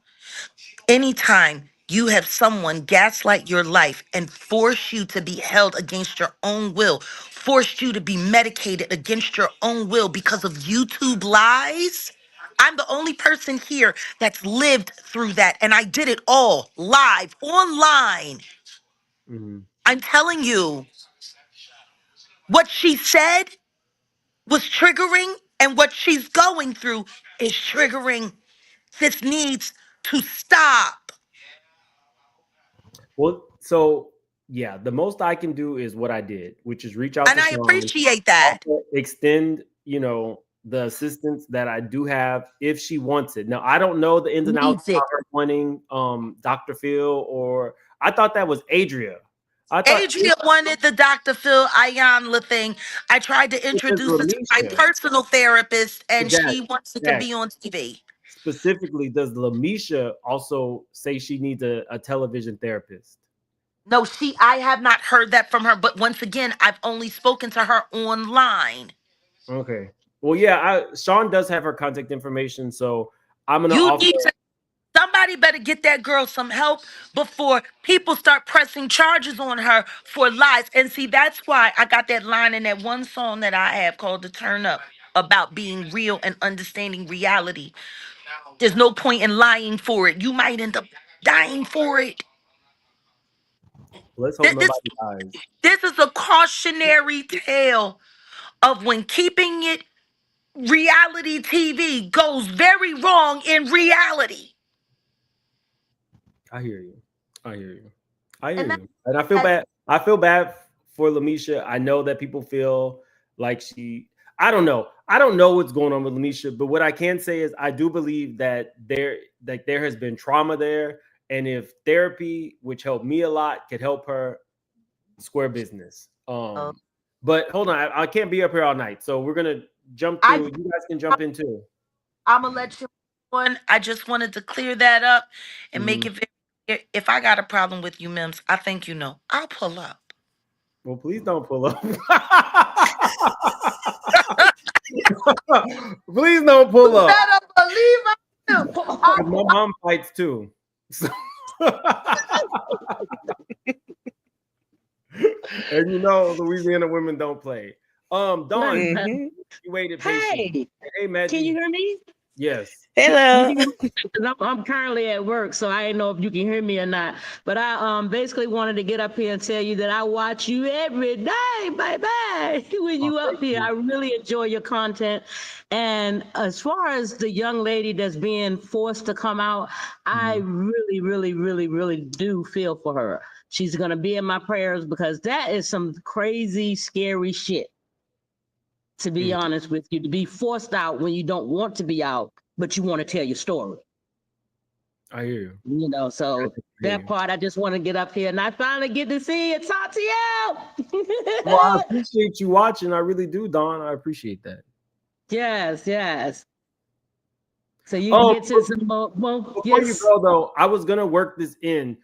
anytime you have someone gaslight your life and force you to be held against your own will, forced you to be medicated against your own will because of YouTube lies, I'm the only person here that's lived through that. And I did it all live, online. Mhm. I'm telling you, what she said was triggering, and what she's going through is triggering. This needs to stop. Well, so yeah, the most I can do is what I did, which is reach out And to I Sean, appreciate that. extend, the assistance that I do have if she wants it. Now, I don't know the ins and outs Needs it. about her wanting Dr. Phil, or I thought that was Adria. I thought Adria wanted the Dr. Phil Ayanla thing. I tried to it was introduce her to my Lamisha. personal therapist, and Jack, she wants it to Jack, be on TV. specifically, does Lamisha also say she needs a television therapist? No, I have not heard that from her, but once again, I've only spoken to her online. Okay. Well, yeah, Sean does have her contact information, so I'm gonna You offer. need to Somebody better get that girl some help before people start pressing charges on her for lies. And see, that's why I got that line in that one song that I have called "The Turn Up" about being real and understanding reality. There's no point in lying for it. You might end up dying for it. Let's hope This, nobody dies. this is a cautionary tale of when keeping it reality TV goes very wrong in reality. I hear you. I hear you. I hear you. And I feel bad. I feel bad for Lamisha. I know that people feel like I don't know. I don't know what's going on with Lamisha, but what I can say is I do believe that there has been trauma there. And if therapy, which helped me a lot, could help her, square business. But hold on, I can't be up here all night. So we're gonna jump through. You guys can jump in too. I'm gonna let you on. I just wanted to clear that up and make it very clear. If I got a problem with you, Mims, I think you know. I'll pull up. Well, please don't pull up. Please don't pull up. Better believe I do. My mom fights too. So and you know, Louisiana women don't play. Dawn, you waited patiently. Hey, Maggie. Can you hear me? Yes. Hello. I'm currently at work, so I didn't know if you can hear me or not. But I basically wanted to get up here and tell you that I watch you every day, baby. When you up here, I really enjoy your content. And as far as the young lady that's being forced to come out, I really, really, really, really do feel for her. She's gonna be in my prayers because that is some crazy, scary shit. To be honest with you, to be forced out when you don't want to be out, but you want to tell your story. I hear you. You know, so that part, I just want to get up here and I finally get to see it. Talk to you. Well, I appreciate you watching. I really do, Dawn. I appreciate that. Yes, yes. So you can get to some more. Before you go, though, I was gonna work this in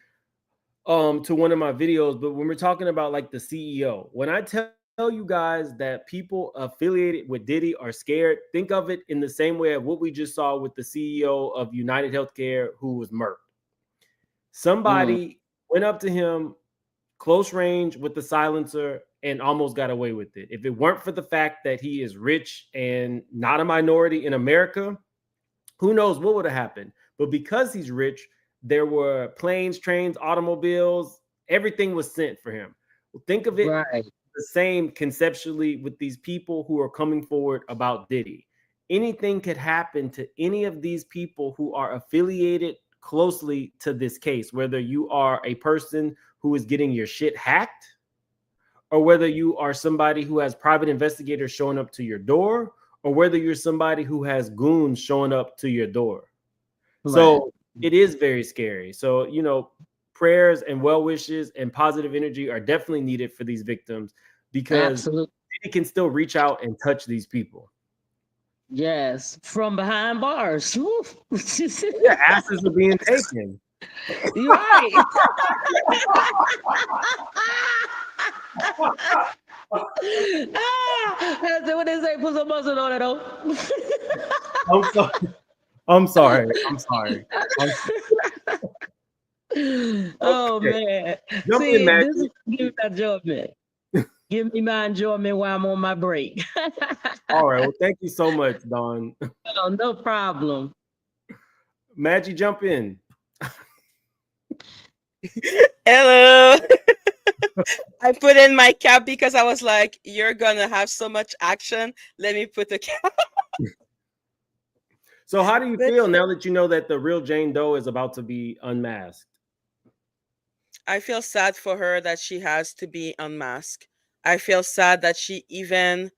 to one of my videos, but when we're talking about like the CEO, when I tell you guys that people affiliated with Diddy are scared, think of it in the same way of what we just saw with the CEO of United Healthcare who was murked. Somebody went up to him close range with the silencer and almost got away with it. If it weren't for the fact that he is rich and not a minority in America, who knows what would have happened. But because he's rich, there were planes, trains, automobiles, everything was sent for him. Think of it the same conceptually with these people who are coming forward about Diddy. Anything could happen to any of these people who are affiliated closely to this case, whether you are a person who is getting your shit hacked, or whether you are somebody who has private investigators showing up to your door, or whether you're somebody who has goons showing up to your door. So it is very scary. So, you know, prayers and well wishes and positive energy are definitely needed for these victims because it can still reach out and touch these people. Yes, from behind bars. Yeah, asses are being taken. You're right. That's what they say. Put some muscle on it, though. I'm sorry. Oh man! See, this is give me my enjoyment. Give me my enjoyment while I'm on my break. All right. Well, thank you so much, Dawn. Oh, no problem. Maggie, jump in. Hello. I put in my cap because I was like, you're gonna have so much action. Let me put the cap. So how do you feel now that you know that the real Jane Doe is about to be unmasked? I feel sad for her that she has to be unmasked. I feel sad that she even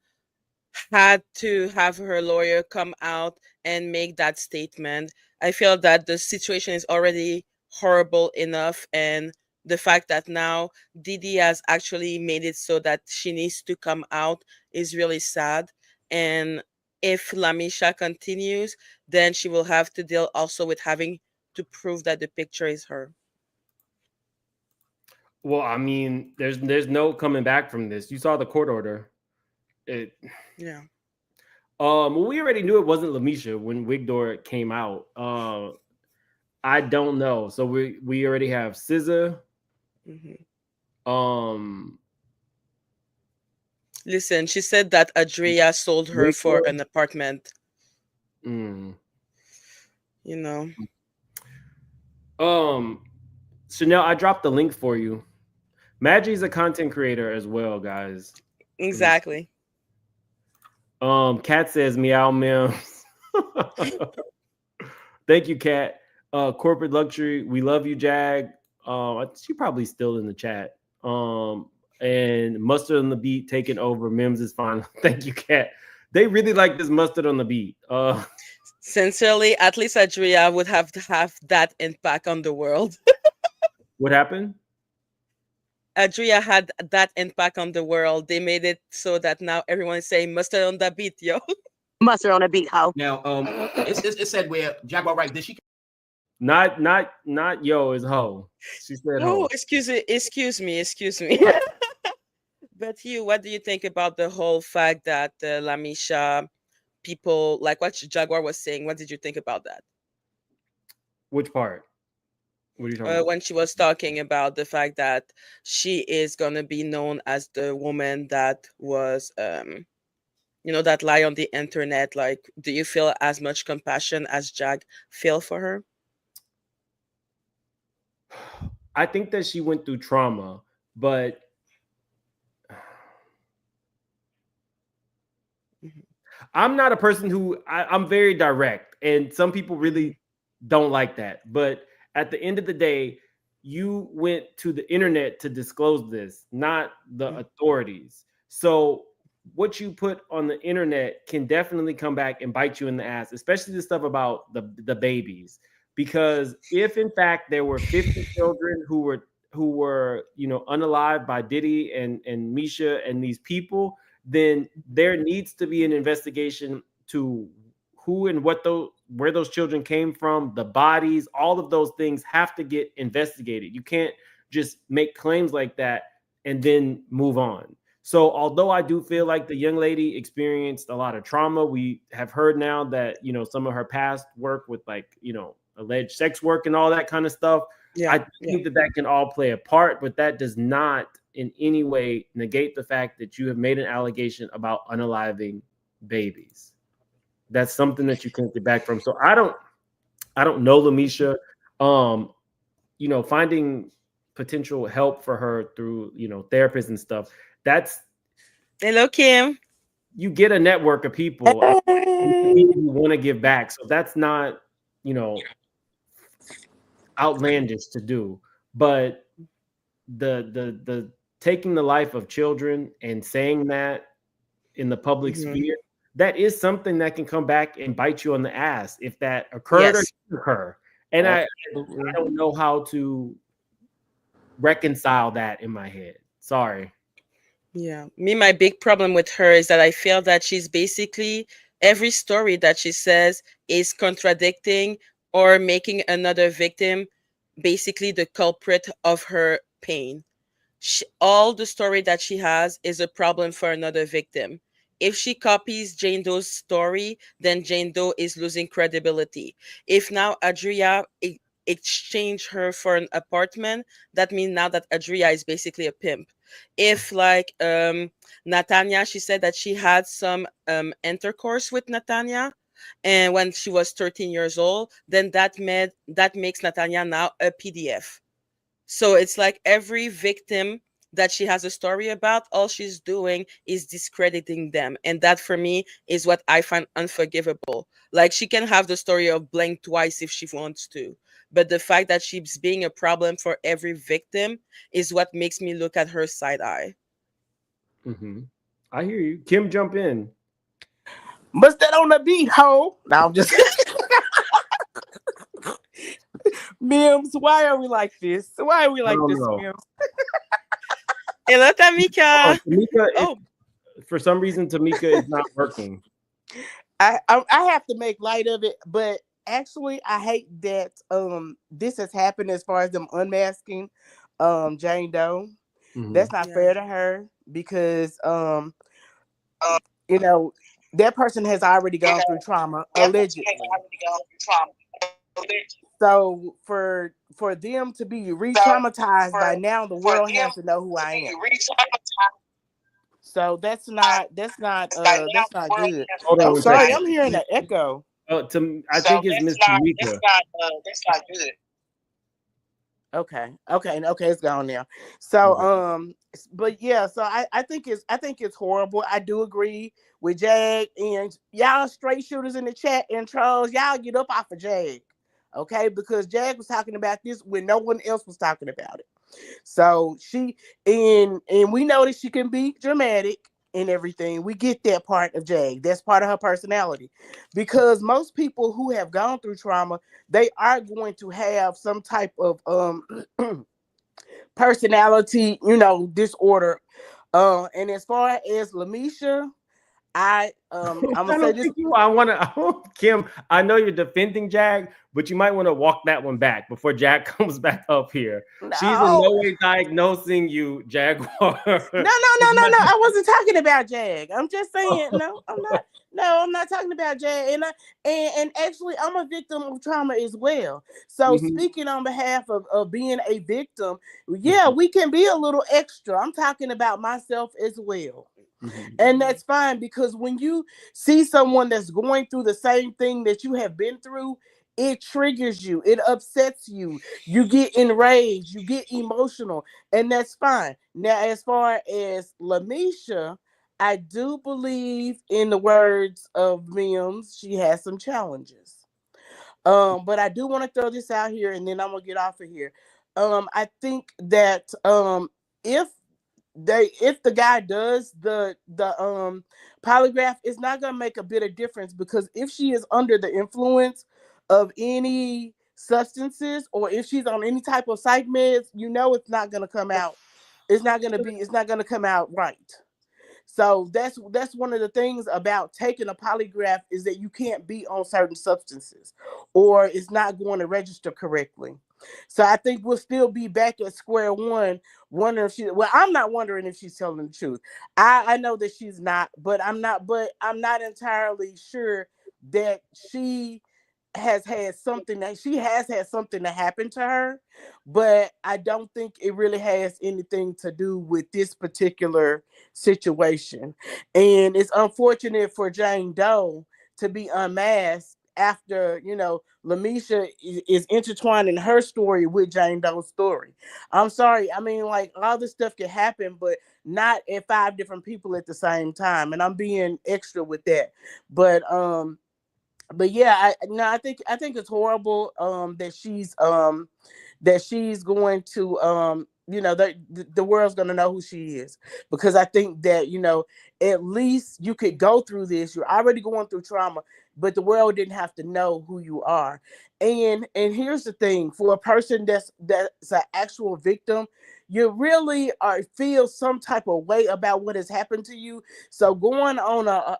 had to have her lawyer come out and make that statement. I feel that the situation is already horrible enough, and the fact that now Diddy has actually made it so that she needs to come out is really sad. And if Lamisha continues, then she will have to deal also with having to prove that the picture is her. Well, I mean, there's no coming back from this. You saw the court order. Yeah. Well, we already knew it wasn't Lamisha when Wigdor came out. I don't know. So we already have SZA. Listen, she said that Adria sold her for an apartment. You know. Chanel, I dropped the link for you. Maggie's a content creator as well, guys. Exactly. Kat says meow meows. Thank you, Kat. Corporate luxury. We love you, Jag. She probably still in the chat. And mustard on the beat taking over. Mims is fine. Thank you, Kat. They really like this mustard on the beat. Sincerely, at least Adria would have to have that impact on the world. What happened? Adria had that impact on the world. They made it so that now everyone is saying mustard on the beat, yo. Mustard on a beat, how? Now, it said where Jaguar Wright, did she? Not yo, is ho. She said ho. Oh, excuse me. But you, what do you think about the whole fact that Lamisha people, like what Jaguar was saying, what did you think about that? Which part? What are you talking about? When she was talking about the fact that she is going to be known as the woman that was, that lie on the internet. Like, do you feel as much compassion as Jag feel for her? I think that she went through trauma, but I'm not a person who I'm very direct, and some people really don't like that. But at the end of the day, you went to the internet to disclose this, not the authorities. So what you put on the internet can definitely come back and bite you in the ass, especially the stuff about the babies. Because if in fact there were 50 children who were unalived by Diddy and Mesha and these people, then there needs to be an investigation to who and where those children came from, the bodies, all of those things have to get investigated. You can't just make claims like that and then move on. So although I do feel like the young lady experienced a lot of trauma, we have heard now that, some of her past work with alleged sex work and all that kind of stuff. Yeah, I think that can all play a part, but that does not in any way negate the fact that you have made an allegation about unaliving babies. That's something that you can't get back from. So I don't know Lamisha. Finding potential help for her through, therapists and stuff. That's hello, Kim. You get a network of people who want to give back. So that's not, outlandish to do. But the taking the life of children and saying that in the public sphere, that is something that can come back and bite you on the ass if that occurred or didn't occur. And I don't know how to reconcile that in my head. Sorry. Yeah. My big problem with her is that I feel that she's basically every story that she says is contradicting or making another victim basically the culprit of her pain. All the story that she has is a problem for another victim. If she copies Jane Doe's story, then Jane Doe is losing credibility. If now Adria exchange her for an apartment, that means now that Adria is basically a pimp. If Natanya, she said that she had some intercourse with Natanya, and when she was 13 years old, then that makes Natanya now a PDF. So it's like every victim that she has a story about, all she's doing is discrediting them. And that for me is what I find unforgivable. Like she can have the story of blank twice if she wants to. But the fact that she's being a problem for every victim is what makes me look at her side eye. Mm-hmm. I hear you. Kim, jump in. Must that on the beat, ho? Now I'm just Mims, why are we like this? Why are we like this, Mims? Hello, Tamika. For some reason, Tamika is not working. I have to make light of it, but actually, I hate that this has happened as far as them unmasking Jane Doe. Mm-hmm. That's not fair to her because that person has already gone through trauma, allegedly. So for them to be re-traumatized by now, the world has to know who I am. So that's not good. I'm sorry, I'm hearing an echo. I think it's Miss Tamika. That's not good. Okay, it's gone now. So but yeah, so I think it's horrible. I do agree with Jag, and y'all straight shooters in the chat and trolls, y'all get up off of Jag. Okay, because Jag was talking about this when no one else was talking about it. So she and we know that she can be dramatic and everything. We get that part of Jag. That's part of her personality. Because most people who have gone through trauma, they are going to have some type of personality, disorder. And as far as Lamisha, I'm gonna say this. Kim, I know you're defending Jag, but you might want to walk that one back before Jag comes back up here. No. She's in no way diagnosing you, Jaguar. No. I wasn't talking about Jag. I'm just saying, no, I'm not. No, I'm not talking about Jag. And actually, I'm a victim of trauma as well. So speaking on behalf of being a victim, yeah, we can be a little extra. I'm talking about myself as well. And that's fine, because when you see someone that's going through the same thing that you have been through, it triggers you, it upsets you, you get enraged, you get emotional, and that's fine. Now, as far as Lamisha, I do believe, in the words of Mims, she has some challenges. But I do want to throw this out here, and then I'm gonna get off of here. I think that if the guy does the polygraph, it's not gonna make a bit of difference, because if she is under the influence of any substances, or if she's on any type of psych meds, it's not gonna come out. It's not gonna come out right. So that's one of the things about taking a polygraph, is that you can't be on certain substances, or it's not going to register correctly. So I think we'll still be back at square one, wondering if I'm not wondering if she's telling the truth. I know that she's not, but I'm not entirely sure that she has had something to happen to her, but I don't think it really has anything to do with this particular situation. And it's unfortunate for Jane Doe to be unmasked after, Lamisha is intertwining her story with Jane Doe's story. I'm sorry. I mean, like, all this stuff can happen, but not at 5 different people at the same time. And I'm being extra with that. But yeah, I think it's horrible that she's going to the world's going to know who she is, because I think that at least you could go through this. You're already going through trauma, but the world didn't have to know who you are. And here's the thing: for a person that's an actual victim, you really feel some type of way about what has happened to you. So going on a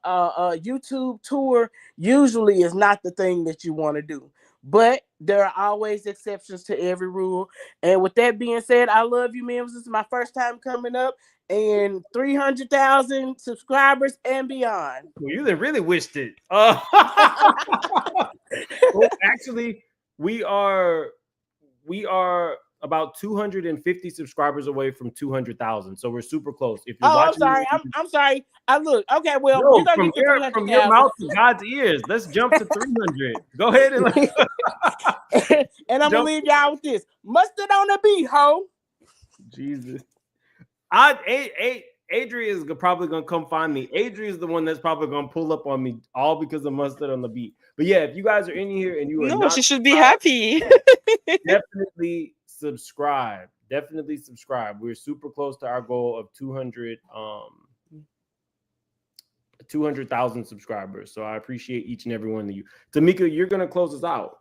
YouTube tour usually is not the thing that you want to do. But there are always exceptions to every rule. And with that being said, I love you, Mims. This is my first time coming up, and 300,000 subscribers and beyond. Well, you really wished it. Actually, we are about 250 subscribers away from 200,000. So we're super close. If you're watching, I'm sorry. I look. Okay, well, no, you're gonna get from your mouth to God's ears. Let's jump to 300. Go ahead and I'm gonna leave y'all with this: mustard on the beat, ho. Jesus. Adrian is probably gonna come find me. Adrian is the one that's probably gonna pull up on me, all because of mustard on the beat. But yeah, if you guys are in here and you are not, she should be happy. Definitely subscribe. Definitely subscribe. We're super close to our goal of 200,000 subscribers. So I appreciate each and every one of you. Tamika, you're gonna close us out.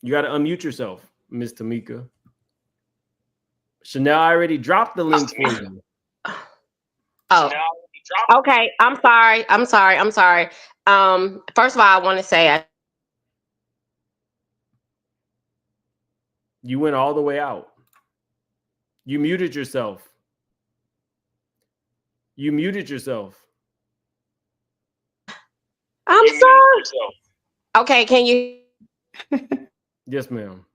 You got to unmute yourself, Miss Tamika. Chanel, I already dropped the link for you. Oh, okay. I'm sorry. First of all, I want to say You went all the way out. You muted yourself. I'm sorry. Okay, can you? Yes, ma'am.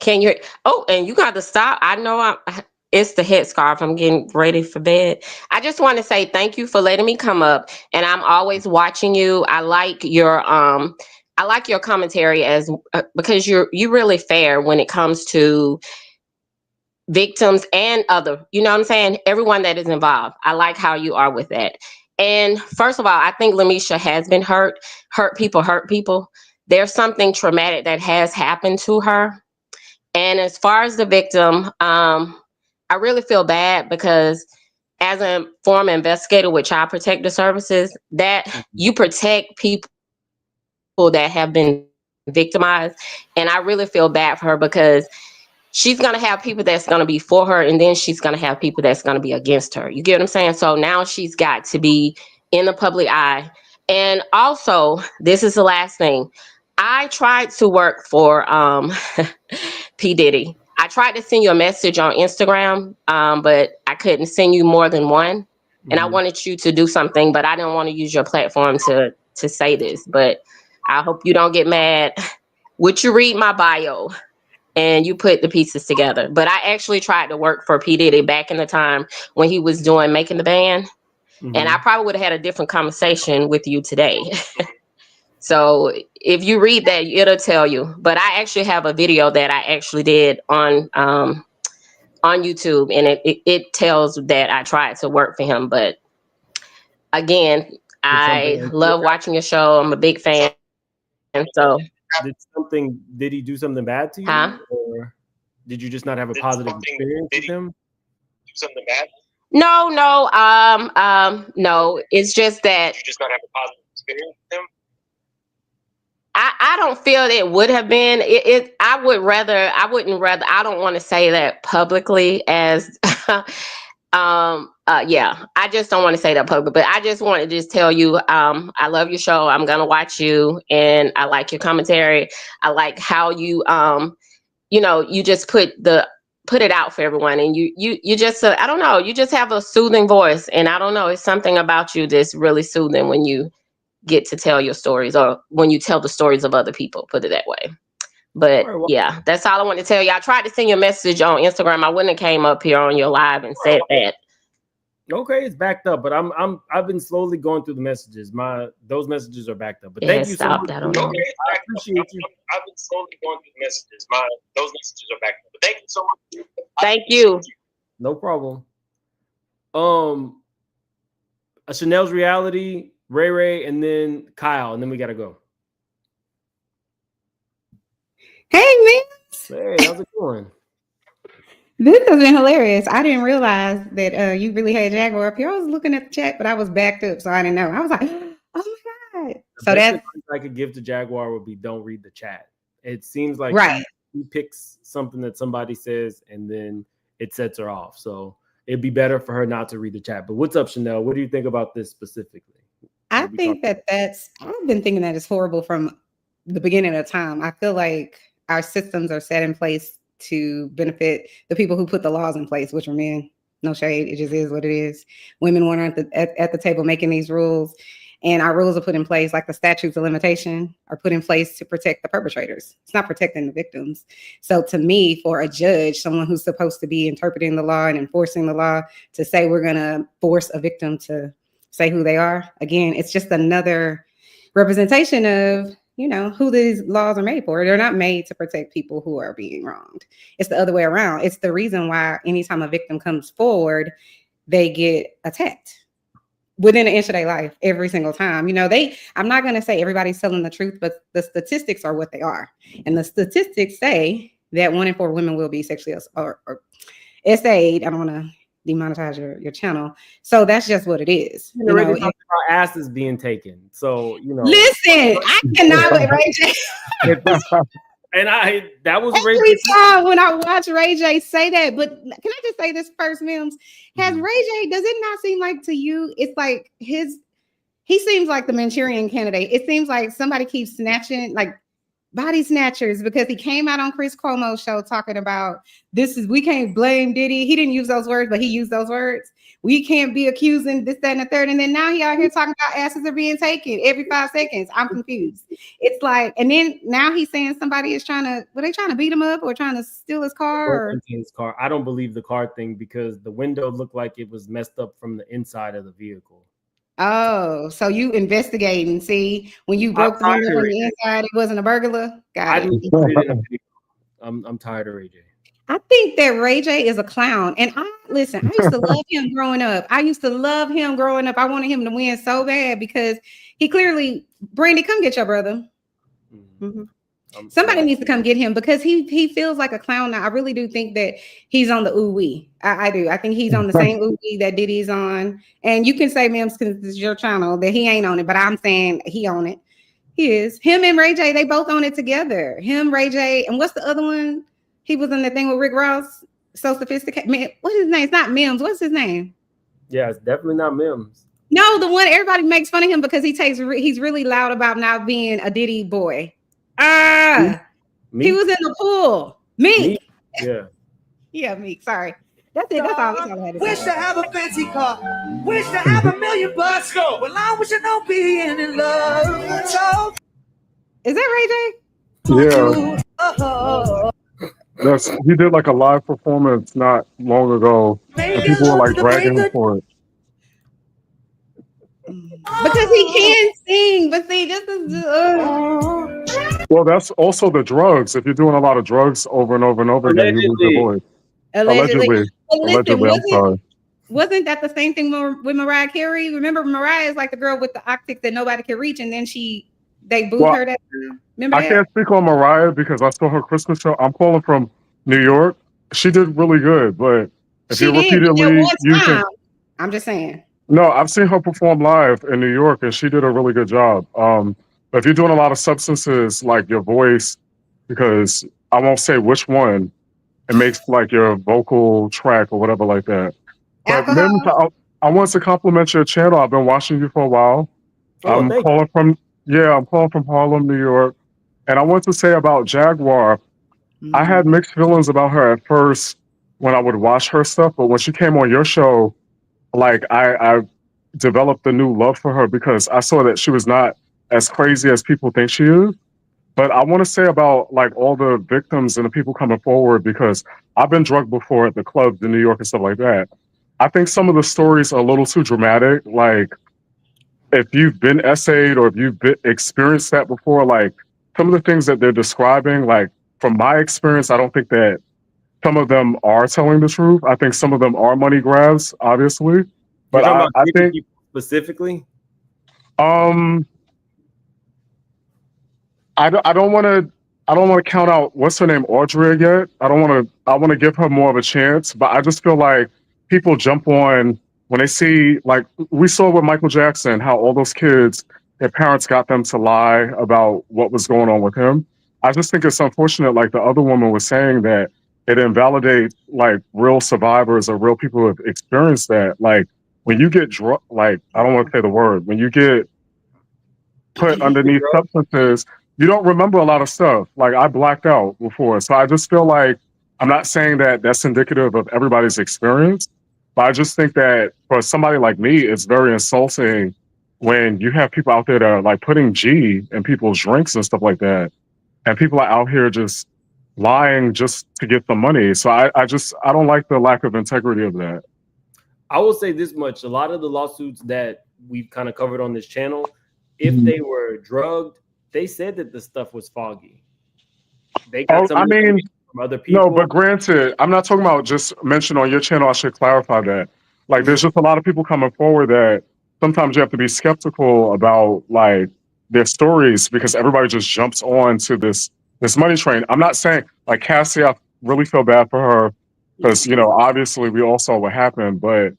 Can you? Oh, and you got to stop. I know it's the headscarf. I'm getting ready for bed. I just want to say thank you for letting me come up, and I'm always watching you. I like your commentary as because you're really fair when it comes to victims and other, you know what I'm saying? Everyone that is involved. I like how you are with that. And first of all, I think Lamisha has been hurt. Hurt people. There's something traumatic that has happened to her. And as far as the victim, I really feel bad because as a former investigator with Child Protective Services, that you protect people that have been victimized. And I really feel bad for her because she's going to have people that's going to be for her, and then she's going to have people that's going to be against her. You get what I'm saying? So now she's got to be in the public eye. And also, this is the last thing. I tried to work for P. Diddy. I tried to send you a message on Instagram, but I couldn't send you more than one. And I wanted you to do something, but I didn't want to use your platform to say this. But I hope you don't get mad. Would you read my bio? And you put the pieces together. But I actually tried to work for P. Diddy back in the time when he was making the band. And I probably would have had a different conversation with you today. So if you read that, it'll tell you. But I actually have a video that I actually did on YouTube, and it tells that I tried to work for him. But again, I love watching your show. I'm a big fan. And so did he do something bad to you? Or did you just not have a positive experience with him? Do something bad? No. No. It's just that Did you just not have a positive experience with him? I don't feel it would have been. I wouldn't rather. I don't want to say that publicly as yeah, I just don't want to say that publicly, but I just want to just tell you, I love your show. I'm going to watch you, and I like your commentary. I like how you, you just put it out for everyone. And you just, I don't know, you just have a soothing voice. And I don't know, it's something about you that's really soothing when you get to tell your stories, or when you tell the stories of other people, put it that way. But yeah, that's all I want to tell you. I tried to send you a message on Instagram. I wouldn't have came up here on your live and said that. Okay, it's backed up, but I've been slowly going through the messages. Those messages are backed up. But thank you so much. I don't know. Okay, I appreciate you. I've been slowly going through the messages. Those messages are backed up. But thank you so much. Thank you. No problem. A Chanel's Reality, Ray, and then Kyle, and then we gotta go. Hey, man. Hey, how's it going? This has been hilarious. I didn't realize that you really had Jaguar up here. I was looking at the chat, but I was backed up, so I didn't know. I was like, oh my God. So that's I could give to Jaguar would be don't read the chat. It seems like he picks something that somebody says and then it sets her off. So it'd be better for her not to read the chat. But what's up, Chanel? What do you think about this specifically? I think I've been thinking that is horrible from the beginning of time. I feel like our systems are set in place to benefit the people who put the laws in place, which are men. No shade. It just is what it is. Women weren't at the table making these rules. And our rules are put in place, like the statutes of limitation are put in place to protect the perpetrators. It's not protecting the victims. So to me, for a judge, someone who's supposed to be interpreting the law and enforcing the law, to say we're going to force a victim to say who they are, again, it's just another representation of, who these laws are made for. They're not made to protect people who are being wronged. It's the other way around. It's the reason why anytime a victim comes forward, they get attacked within an inch of their life every single time. I'm not going to say everybody's telling the truth, but the statistics are what they are. And the statistics say that 1 in 4 women will be sexually or SA'd. I don't want to demonetize your channel. So that's just what it is. Already talking about asses being taken. So, Listen, I cannot let Ray J. And that was every time when I watch Ray J say that. But can I just say this first, Mims? Has Ray J, does it not seem like to you, it's like he seems like the Manchurian Candidate. It seems like somebody keeps snatching, like body snatchers, because he came out on Chris Cuomo's show talking about we can't blame Diddy. He didn't use those words, but he used those words. We can't be accusing this, that, and the third. And then now he out here talking about asses are being taken every 5 seconds. I'm confused. It's like, and then now he's saying somebody is were they trying to beat him up or trying to steal his car? His car. I don't believe the car thing because the window looked like it was messed up from the inside of the vehicle. Oh, so you investigating? See, when you broke the window from the inside, it wasn't a burglar. Got it. I'm tired of Ray J. I think that Ray J is a clown. And I used to love him growing up. I wanted him to win so bad because he clearly, Brandy, come get your brother. Mm-hmm. Somebody needs to come get him because he feels like a clown now. I really do think that he's on the ooh-wee. I do. I think he's on the same ooh-wee that Diddy's on. And you can say, Mims, because it's your channel, that he ain't on it, but I'm saying he on it. He is. Him and Ray J, they both on it together. Him, Ray J, and what's the other one? He was in the thing with Rick Ross. So sophisticated. Man, what's his name? It's not Mims. What's his name? Yeah, it's definitely not Mims. No, the one everybody makes fun of him because he's really loud about not being a Diddy boy. He was in the pool. Meek. Yeah. Yeah, Meek. Sorry. That's it. That's all I had to say. Wish to have a fancy car. Wish to have $1 million bucks. Go. Well, I wish I don't be in love. So, is that Ray J? Yeah. Yes, he did like a live performance not long ago. And people were like dragging him for it. Because he can sing, but see, this is well, that's also the drugs. If you're doing a lot of drugs over and over and over again, you lose your voice. Allegedly. Wasn't that the same thing with Mariah Carey? Remember, Mariah is like the girl with the optics that nobody could reach, and then they booed her that time. Remember I can't speak on Mariah because I saw her Christmas show. I'm calling from New York. She did really good, but if you repeatedly using, I'm just saying. No, I've seen her perform live in New York, and she did a really good job. But if you're doing a lot of substances, like your voice, because I won't say which one, it makes like your vocal track or whatever like that. But Mims, I want to compliment your channel. I've been watching you for a while. I'm calling from Harlem, New York. And I want to say about Jaguar, I had mixed feelings about her at first when I would watch her stuff, but when she came on your show, like I developed a new love for her because I saw that she was not as crazy as people think she is. But I want to say about like all the victims and the people coming forward, because I've been drugged before at the clubs in New York and stuff like that. I think some of the stories are a little too dramatic. Like if you've been essayed or if you've experienced that before, like some of the things that they're describing, like from my experience, I don't think that some of them are telling the truth. I think some of them are money grabs, obviously. But I think specifically, I don't want to count out what's her name, Audrey yet. I want to give her more of a chance, but I just feel like people jump on when they see, like we saw with Michael Jackson, how all those kids, their parents got them to lie about what was going on with him. I just think it's unfortunate, like the other woman was saying, that it invalidates like real survivors or real people who have experienced that. Like when you get like I don't want to say the word, when you get put underneath substances, you don't remember a lot of stuff. Like I blacked out before. So I just feel like, I'm not saying that that's indicative of everybody's experience, but I just think that for somebody like me, it's very insulting when you have people out there that are like putting G in people's drinks and stuff like that. And people are out here just lying just to get the money. So I don't like the lack of integrity of that. I will say this much. A lot of the lawsuits that we've kind of covered on this channel, if they were drugged, they said that the stuff was foggy. They got some from other people. No, but granted, I'm not talking about just mentioned on your channel. I should clarify that. Like, there's just a lot of people coming forward that sometimes you have to be skeptical about like their stories because everybody just jumps on to this money train. I'm not saying like Cassie, I really feel bad for her because, you know, obviously we all saw what happened, but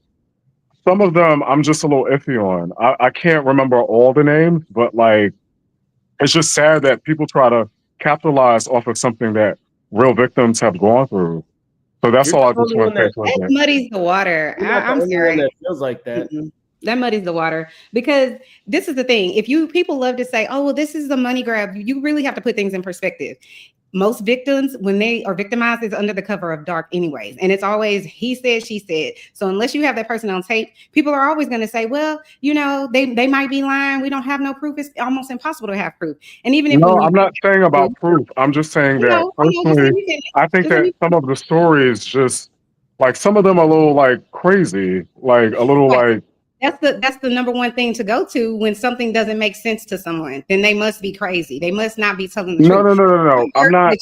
some of them I'm just a little iffy on. I can't remember all the names, but like, it's just sad that people try to capitalize off of something that real victims have gone through. So that's all I just want to say. That muddies the water. I'm sorry. That feels like that. That muddies the water because this is the thing. If people love to say, "Oh, well, this is the money grab," you really have to put things in perspective. most victims, when they are victimized, is under the cover of dark anyways. And it's always he said, she said. So unless you have that person on tape, people are always going to say, well, you know, they might be lying. We don't have no proof. It's almost impossible to have proof. And even if No, I'm not saying about proof. I'm just saying that personally, I think that some of the stories just like some of them are a little like crazy, like a little like. That's the number one thing to go to when something doesn't make sense to someone. Then they must be crazy. They must not be telling the truth. No. I'm not.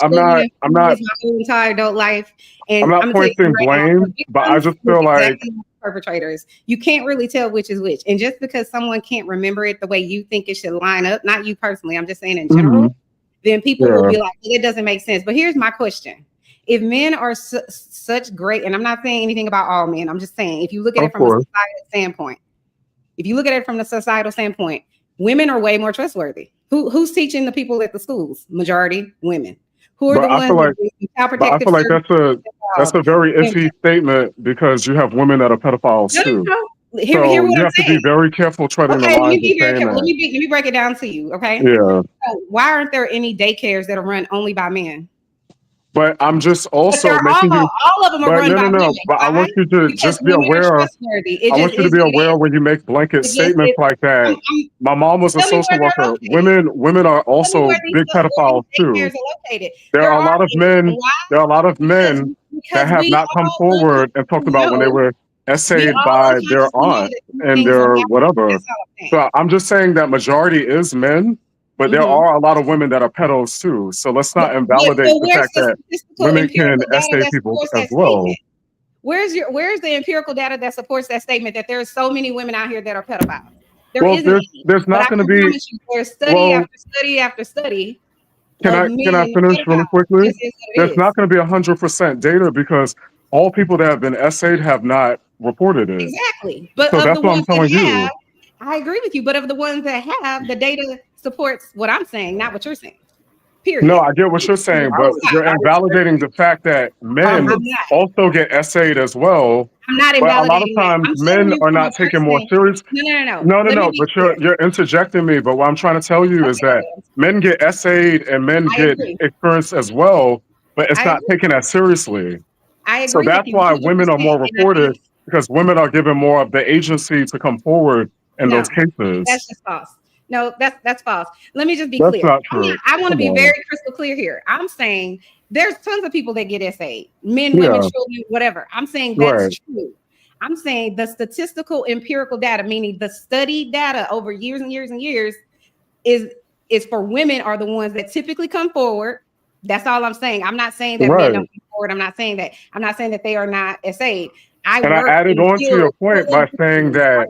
My whole entire adult life, and I'm not pointing blame, but I just feel like perpetrators. You can't really tell which is which, and just because someone can't remember it the way you think it should line up, not you personally, I'm just saying in general, then people will be like, it doesn't make sense. But here's my question. If men are such great, and I'm not saying anything about all men, I'm just saying, if you look at it from a societal standpoint, women are way more trustworthy. Who's teaching the people at the schools? Majority women. Who are the ones I feel like that's a very iffy statement because you have women that are pedophiles too. Hear so what you I'm have saying. to be very careful treading the Let line. me break it down to you, okay? Yeah. So why aren't there any daycares that are run only by men? But I'm just also making all of them are run by women. But I want you to just be aware. I want you to be aware when you make blanket statements like that. My mom was a social worker. Women are also big pedophiles too. There are a lot of men. There are a lot of men that have not come forward and talked about when they were essayed by their aunt and their whatever. So I'm just saying that majority is men. But there are a lot of women that are pedos too. So let's not invalidate the fact that women can essay people as well. Where's the empirical data that supports that statement that there are so many women out here that are pedophiles? There's not going to be. There's study after study after study. Can I finish really quickly? There's not going to be 100% data because all people that have been essayed have not reported it. Exactly. But so that's what I'm telling you. I agree with you. But of the ones that have, the data supports what I'm saying, not what you're saying. Period. No, I get what you're saying, but you're invalidating the fact that men also get essayed as well. I'm not But invalidating a lot of times men are not taken more serious. No. But you're interjecting me. But what I'm trying to tell you is that men get essayed and men get experience as well, but it's not taken as seriously. I agree. So that's why women are more reported because women are given more of the agency to come forward in those cases. That's just false. No, that's false. Let me just be That's clear. not true. I want to be very crystal clear here. I'm saying there's tons of people that get essayed, men, women, children, whatever. I'm saying that's true. I'm saying the statistical empirical data, meaning the study data over years and years and years, is for women are the ones that typically come forward. That's all I'm saying. I'm not saying that men don't come forward. I'm not saying that they are not essayed. I added on to your point by saying that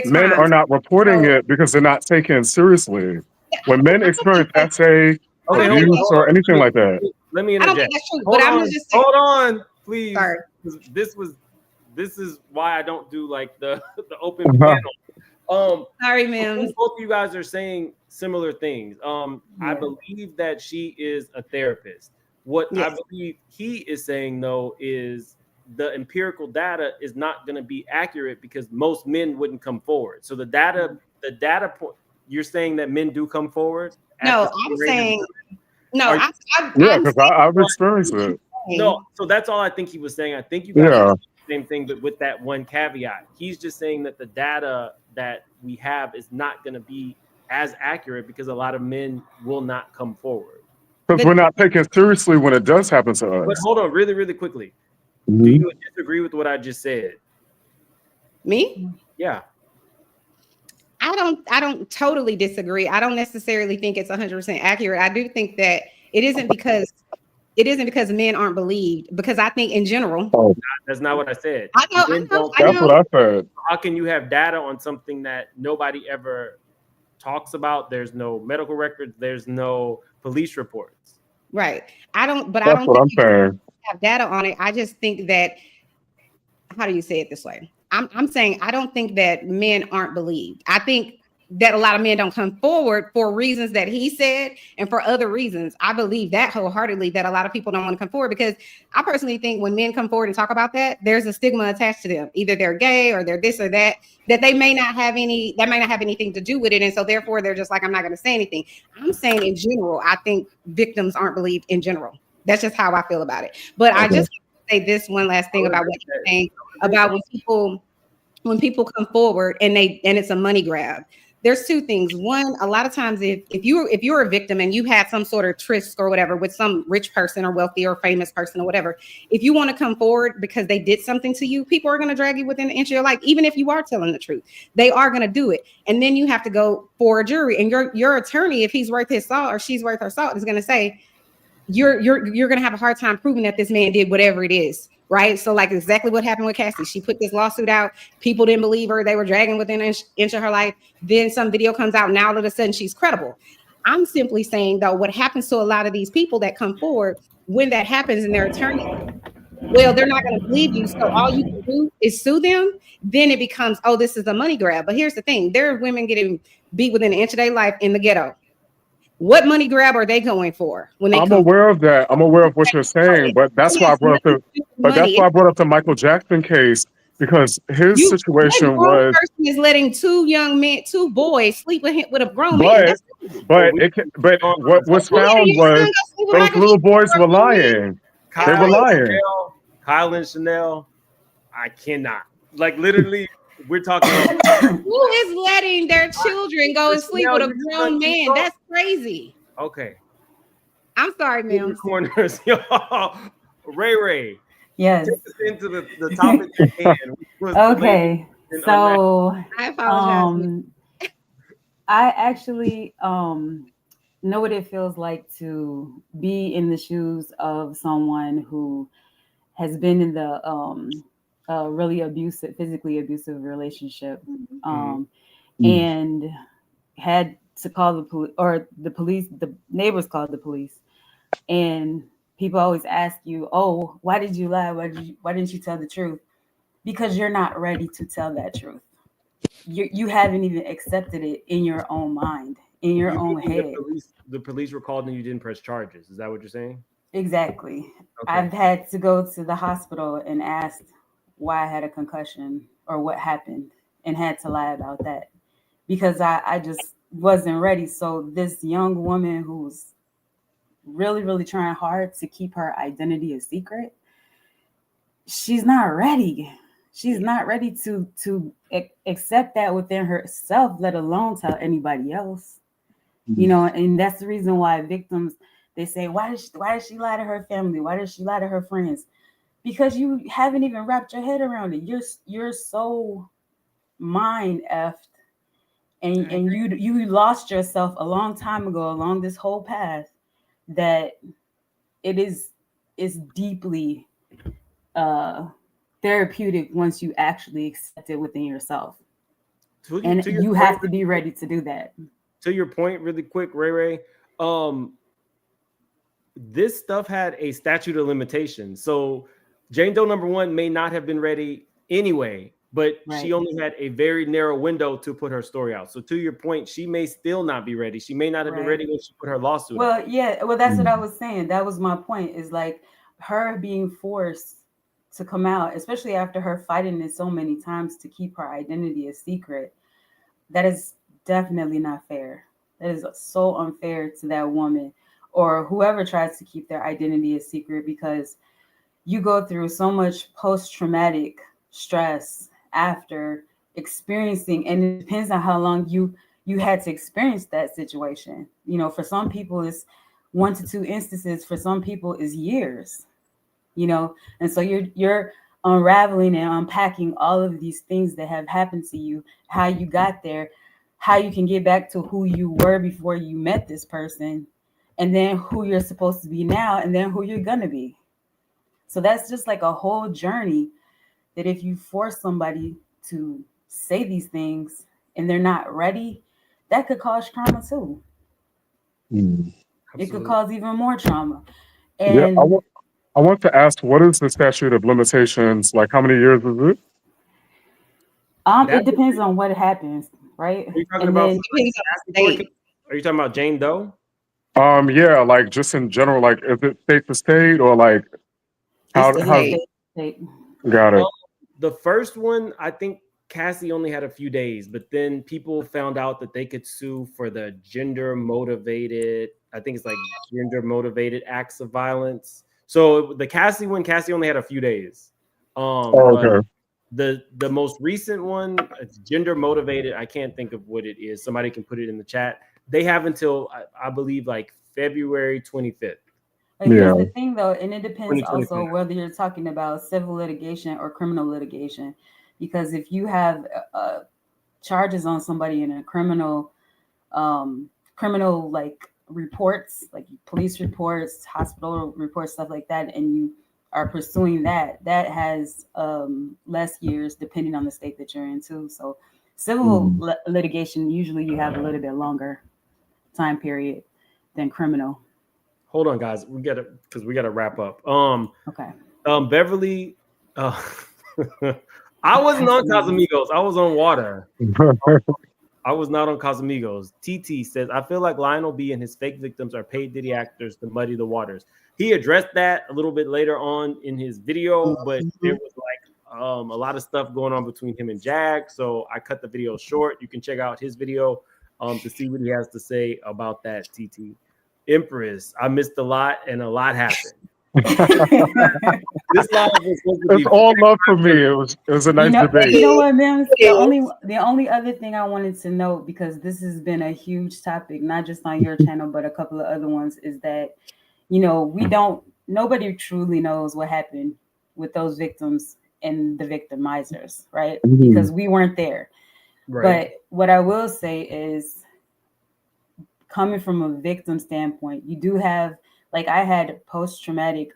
men are not reporting it because they're not taken seriously. When men experience essay, abuse, or anything like that. Let me interject. I don't think that's true, but I'm just saying. Hold on, please. Sorry. This is why I don't do like the open panel. Sorry, ma'am. Both of you guys are saying similar things. I believe that she is a therapist. What I believe he is saying though is the empirical data is not going to be accurate because most men wouldn't come forward. So the data point, you're saying that men do come forward? No, I'm saying no. Because I've experienced it. No, so that's all I think he was saying. I think you guys are the same thing, but with that one caveat. He's just saying that the data that we have is not going to be as accurate because a lot of men will not come forward. Because we're not taken seriously when it does happen to us. But hold on, really, really quickly. Do you disagree with what I just said? Me? Yeah. I don't totally disagree. I don't necessarily think it's 100% accurate. I do think that it isn't because men aren't believed, because I think in general. That's not what I said. I know. That's what I said. How can you have data on something that nobody ever talks about? There's no medical records. There's no police reports. Right. I don't have data on it. I just think that, how do you say it this way? I'm saying I don't think that men aren't believed. I think that a lot of men don't come forward for reasons that he said and for other reasons. I believe that wholeheartedly, that a lot of people don't want to come forward, because I personally think when men come forward and talk about that, there's a stigma attached to them. Either they're gay or they're this or that they may not have anything to do with it. And so therefore they're just like, I'm not going to say anything. I'm saying in general, I think victims aren't believed in general. That's just how I feel about it. But I just say this one last thing about what you're saying about when people come forward and it's a money grab. There's two things. One, a lot of times if you're a victim and you had some sort of tryst or whatever with some rich person or wealthy or famous person or whatever, if you want to come forward because they did something to you, people are going to drag you within an inch of your life, even if you are telling the truth. They are going to do it. And then you have to go for a jury, and your attorney, if he's worth his salt or she's worth her salt, is going to say, you're going to have a hard time proving that this man did whatever it is. Right. So like exactly what happened with Cassie. She put this lawsuit out. People didn't believe her. They were dragging within an inch of her life. Then some video comes out. Now all of a sudden she's credible. I'm simply saying, though, what happens to a lot of these people that come forward when that happens and their attorney, well, they're not going to believe you. So all you can do is sue them. Then it becomes, oh, this is a money grab. But here's the thing. There are women getting beat within an inch of their life in the ghetto. What money grab are they going for when they? I'm aware of that. I'm aware of what you're saying, but that's why I brought up the Michael Jackson case, because his situation was. Person is letting two boys sleep with a grown man. But what was found was those little boys were lying. They were lying. Kyle and Chanel, I cannot. Like literally, we're talking about who is letting their children go and sleep with a grown man? That's crazy. Okay. I'm sorry, ma'am. Corners, y'all. Ray. Yes. Take us into the topic at hand. Okay. So I apologize. I actually know what it feels like to be in the shoes of someone who has been in the really physically abusive relationship, and had to call the police, or the police, the neighbors called the police, and people always ask you, oh, why did you lie? Why didn't you tell the truth? Because you're not ready to tell that truth. You haven't even accepted it in your own mind, in your own head. The police were called and you didn't press charges. Is that what you're saying? Exactly. Okay. I've had to go to the hospital and ask why I had a concussion or what happened, and had to lie about that because I just wasn't ready. So this young woman who's really, really trying hard to keep her identity a secret, she's not ready. She's not ready to accept that within herself, let alone tell anybody else. You know, and that's the reason why victims, they say, why does she lie to her family? Why does she lie to her friends? Because you haven't even wrapped your head around it. You're so mind effed, and you lost yourself a long time ago along this whole path, that it's deeply therapeutic once you actually accept it within yourself. And you have to be ready to do that. To your point, really quick, Ray, this stuff had a statute of limitations. So Jane Doe number one may not have been ready anyway, but she only had a very narrow window to put her story out. So to your point, she may still not be ready. She may not have been ready when she put her lawsuit out. Well, that's what I was saying. That was my point, is like her being forced to come out, especially after her fighting it so many times to keep her identity a secret. That is definitely not fair. That is so unfair to that woman or whoever tries to keep their identity a secret, because you go through so much post-traumatic stress after experiencing, and it depends on how long you had to experience that situation. You know, for some people it's 1 to 2 instances, for some people is years, you know, and so you're unraveling and unpacking all of these things that have happened to you, how you got there, how you can get back to who you were before you met this person, and then who you're supposed to be now, and then who you're gonna be. So that's just like a whole journey that if you force somebody to say these things and they're not ready, that could cause trauma too. It could cause even more trauma. And I want to ask, what is the statute of limitations? Like, how many years is it? It depends on what happens. right? Are you talking And about? then Are you talking about Jane Doe? Yeah, like just in general, like is it state to state or like it's how state. got it? The first one, I think Cassie only had a few days, but then people found out that they could sue for the gender motivated. I think it's like gender motivated acts of violence. So the Cassie one, Cassie only had a few days. Okay. But the most recent one, it's gender motivated. I can't think of what it is. Somebody can put it in the chat. They have until I believe like February 25th. But here's the thing, though, and it depends also whether you're talking about civil litigation or criminal litigation, because if you have charges on somebody in a criminal like reports, like police reports, hospital reports, stuff like that, and you are pursuing that has less years depending on the state that you're in too. So civil litigation, usually you have a little bit longer time period than criminal. Hold on, guys. We gotta wrap up. Okay. Beverly, I wasn't on Casamigos. I was on water. I was not on Casamigos. TT says, I feel like Lionel B and his fake victims are paid Diddy actors to muddy the waters. He addressed that a little bit later on in his video, but there was like a lot of stuff going on between him and Jag. So I cut the video short. You can check out his video to see what he has to say about that, TT. Empress, I missed a lot and a lot happened. This live was supposed to be It's all love for me. It was a nice debate. You know what, man? The only other thing I wanted to note, because this has been a huge topic, not just on your channel, but a couple of other ones, is that, you know, nobody truly knows what happened with those victims and the victimizers, right? Because we weren't there. Right. But what I will say is, coming from a victim standpoint, you do have, like, I had post-traumatic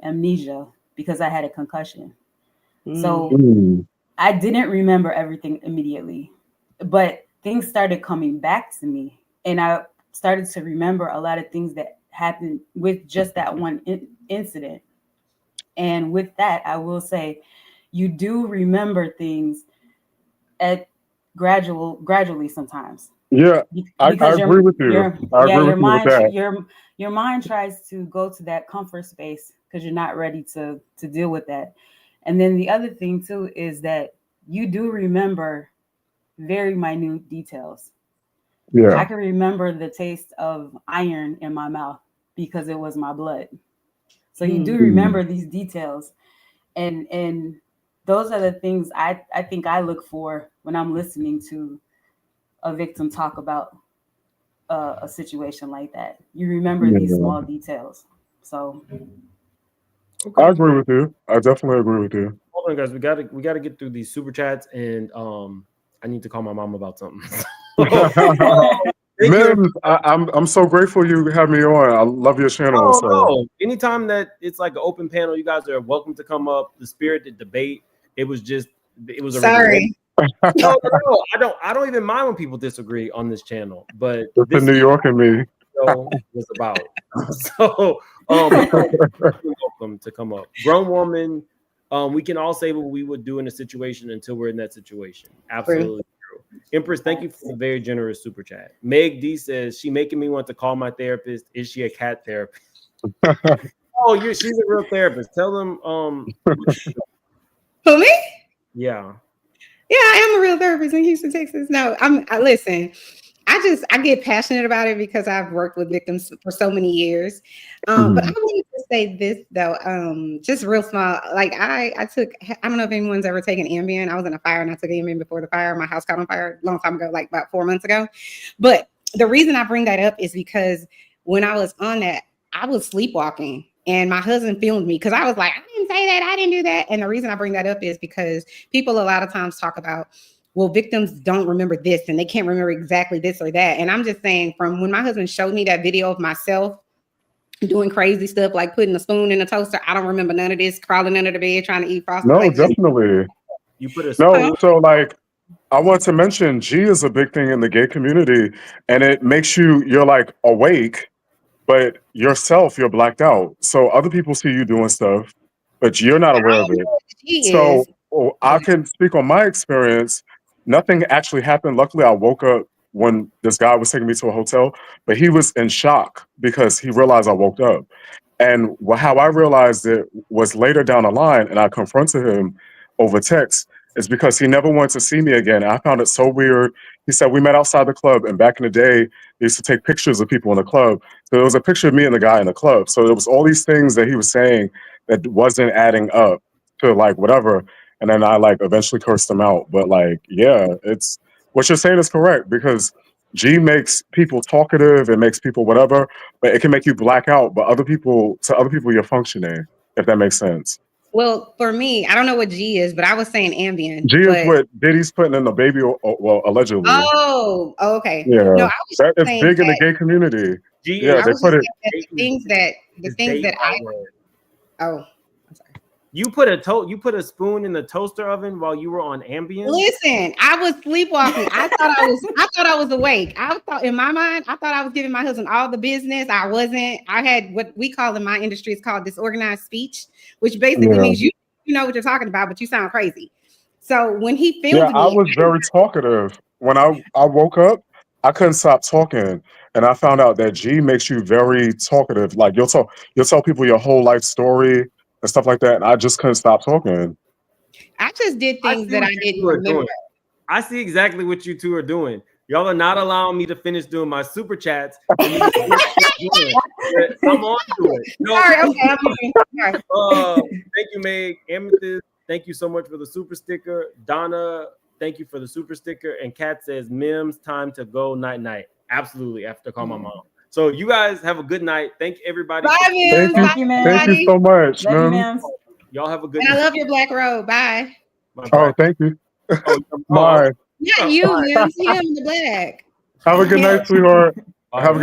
amnesia because I had a concussion. So I didn't remember everything immediately, but things started coming back to me, and I started to remember a lot of things that happened with just that one incident. And with that, I will say, you do remember things at gradually sometimes. Yeah, I agree with you. Your mind tries to go to that comfort space because you're not ready to deal with that. And then the other thing too is that you do remember very minute details. Yeah, I can remember the taste of iron in my mouth because it was my blood. So you do remember these details, and those are the things I think I look for when I'm listening to a victim talk about a situation like that. You remember these small details. So I agree with you. I definitely agree with you. Hold on, guys. We gotta get through these super chats, and I need to call my mom about something. Mims, I'm so grateful you have me on. I love your channel. No. Anytime that it's like an open panel, you guys are welcome to come up. The spirited debate. It was a sorry. No, I don't even mind when people disagree on this channel, but it's the New York and me was about. So welcome to come up. Grown woman, we can all say what we would do in a situation until we're in that situation. Absolutely true. Empress, thank you for the very generous super chat. Meg D says, she making me want to call my therapist. Is she a cat therapist? She's a real therapist. Tell them Who, me? Yeah. Yeah, I am a real therapist in Houston, Texas. No, listen, I get passionate about it because I've worked with victims for so many years. But I wanted to say this though, just real small. Like I don't know if anyone's ever taken Ambien. I was in a fire and I took Ambien before the fire. My house caught on fire a long time ago, like about 4 months ago. But the reason I bring that up is because when I was on that, I was sleepwalking. And my husband filmed me because I was like, I didn't say that. I didn't do that. And the reason I bring that up is because people a lot of times talk about, well, victims don't remember this and they can't remember exactly this or that. And I'm just saying, from when my husband showed me that video of myself doing crazy stuff, like putting a spoon in a toaster, I don't remember none of this, crawling under the bed, trying to eat frosting. No, definitely. You put a so like, I want to mention G is a big thing in the gay community, and it makes you're like awake, but yourself, you're blacked out. So other people see you doing stuff, but you're not aware of it. So I can speak on my experience. nothing actually happened. Luckily, I woke up when this guy was taking me to a hotel, but he was in shock because he realized I woke up. And how I realized it was later down the line, and I confronted him over text, is because he never wanted to see me again. I found it so weird. He said, we met outside the club, and back in the day, they used to take pictures of people in the club. So there was a picture of me and the guy in the club. So there was all these things that he was saying that wasn't adding up to like whatever. And then I like eventually cursed him out. But like, yeah, it's what you're saying is correct, because G makes people talkative, it makes people whatever, but it can make you black out. But to other people, you're functioning, if that makes sense. Well, for me, I don't know what G is, but I was saying Ambien. G is what Diddy's putting in the baby, well, allegedly. Oh, okay. Yeah, No, I was that is saying big in the that, gay community. G Yeah, I they was put just it. saying that the things that I oh. You put a spoon in the toaster oven while you were on Ambien? Listen, I was sleepwalking. I thought I was awake. I thought in my mind, I thought I was giving my husband all the business. I wasn't. I had what we call in my industry is called disorganized speech, which basically means you know what you're talking about, but you sound crazy. So when he filmed me, I was very talkative. When I woke up, I couldn't stop talking. And I found out that G makes you very talkative. Like you'll tell people your whole life story and stuff like that. And I just couldn't stop talking. I just did things that I didn't remember. I see exactly what you two are doing. Y'all are not allowing me to finish doing my super chats. I'm on to it. No, sorry, okay. Thank you, Meg. Amethyst, thank you so much for the super sticker. Donna, thank you for the super sticker. And Kat says, Mims, time to go night night. Absolutely, I have to call my mom. So you guys have a good night. Thank everybody. Bye, Mims. Thank you so much, Mims. Y'all have a good night. night. I love your black robe. Bye. Oh, thank you. Bye. Not you, Mims. Him, the black. Have a good night, sweetheart. Have a good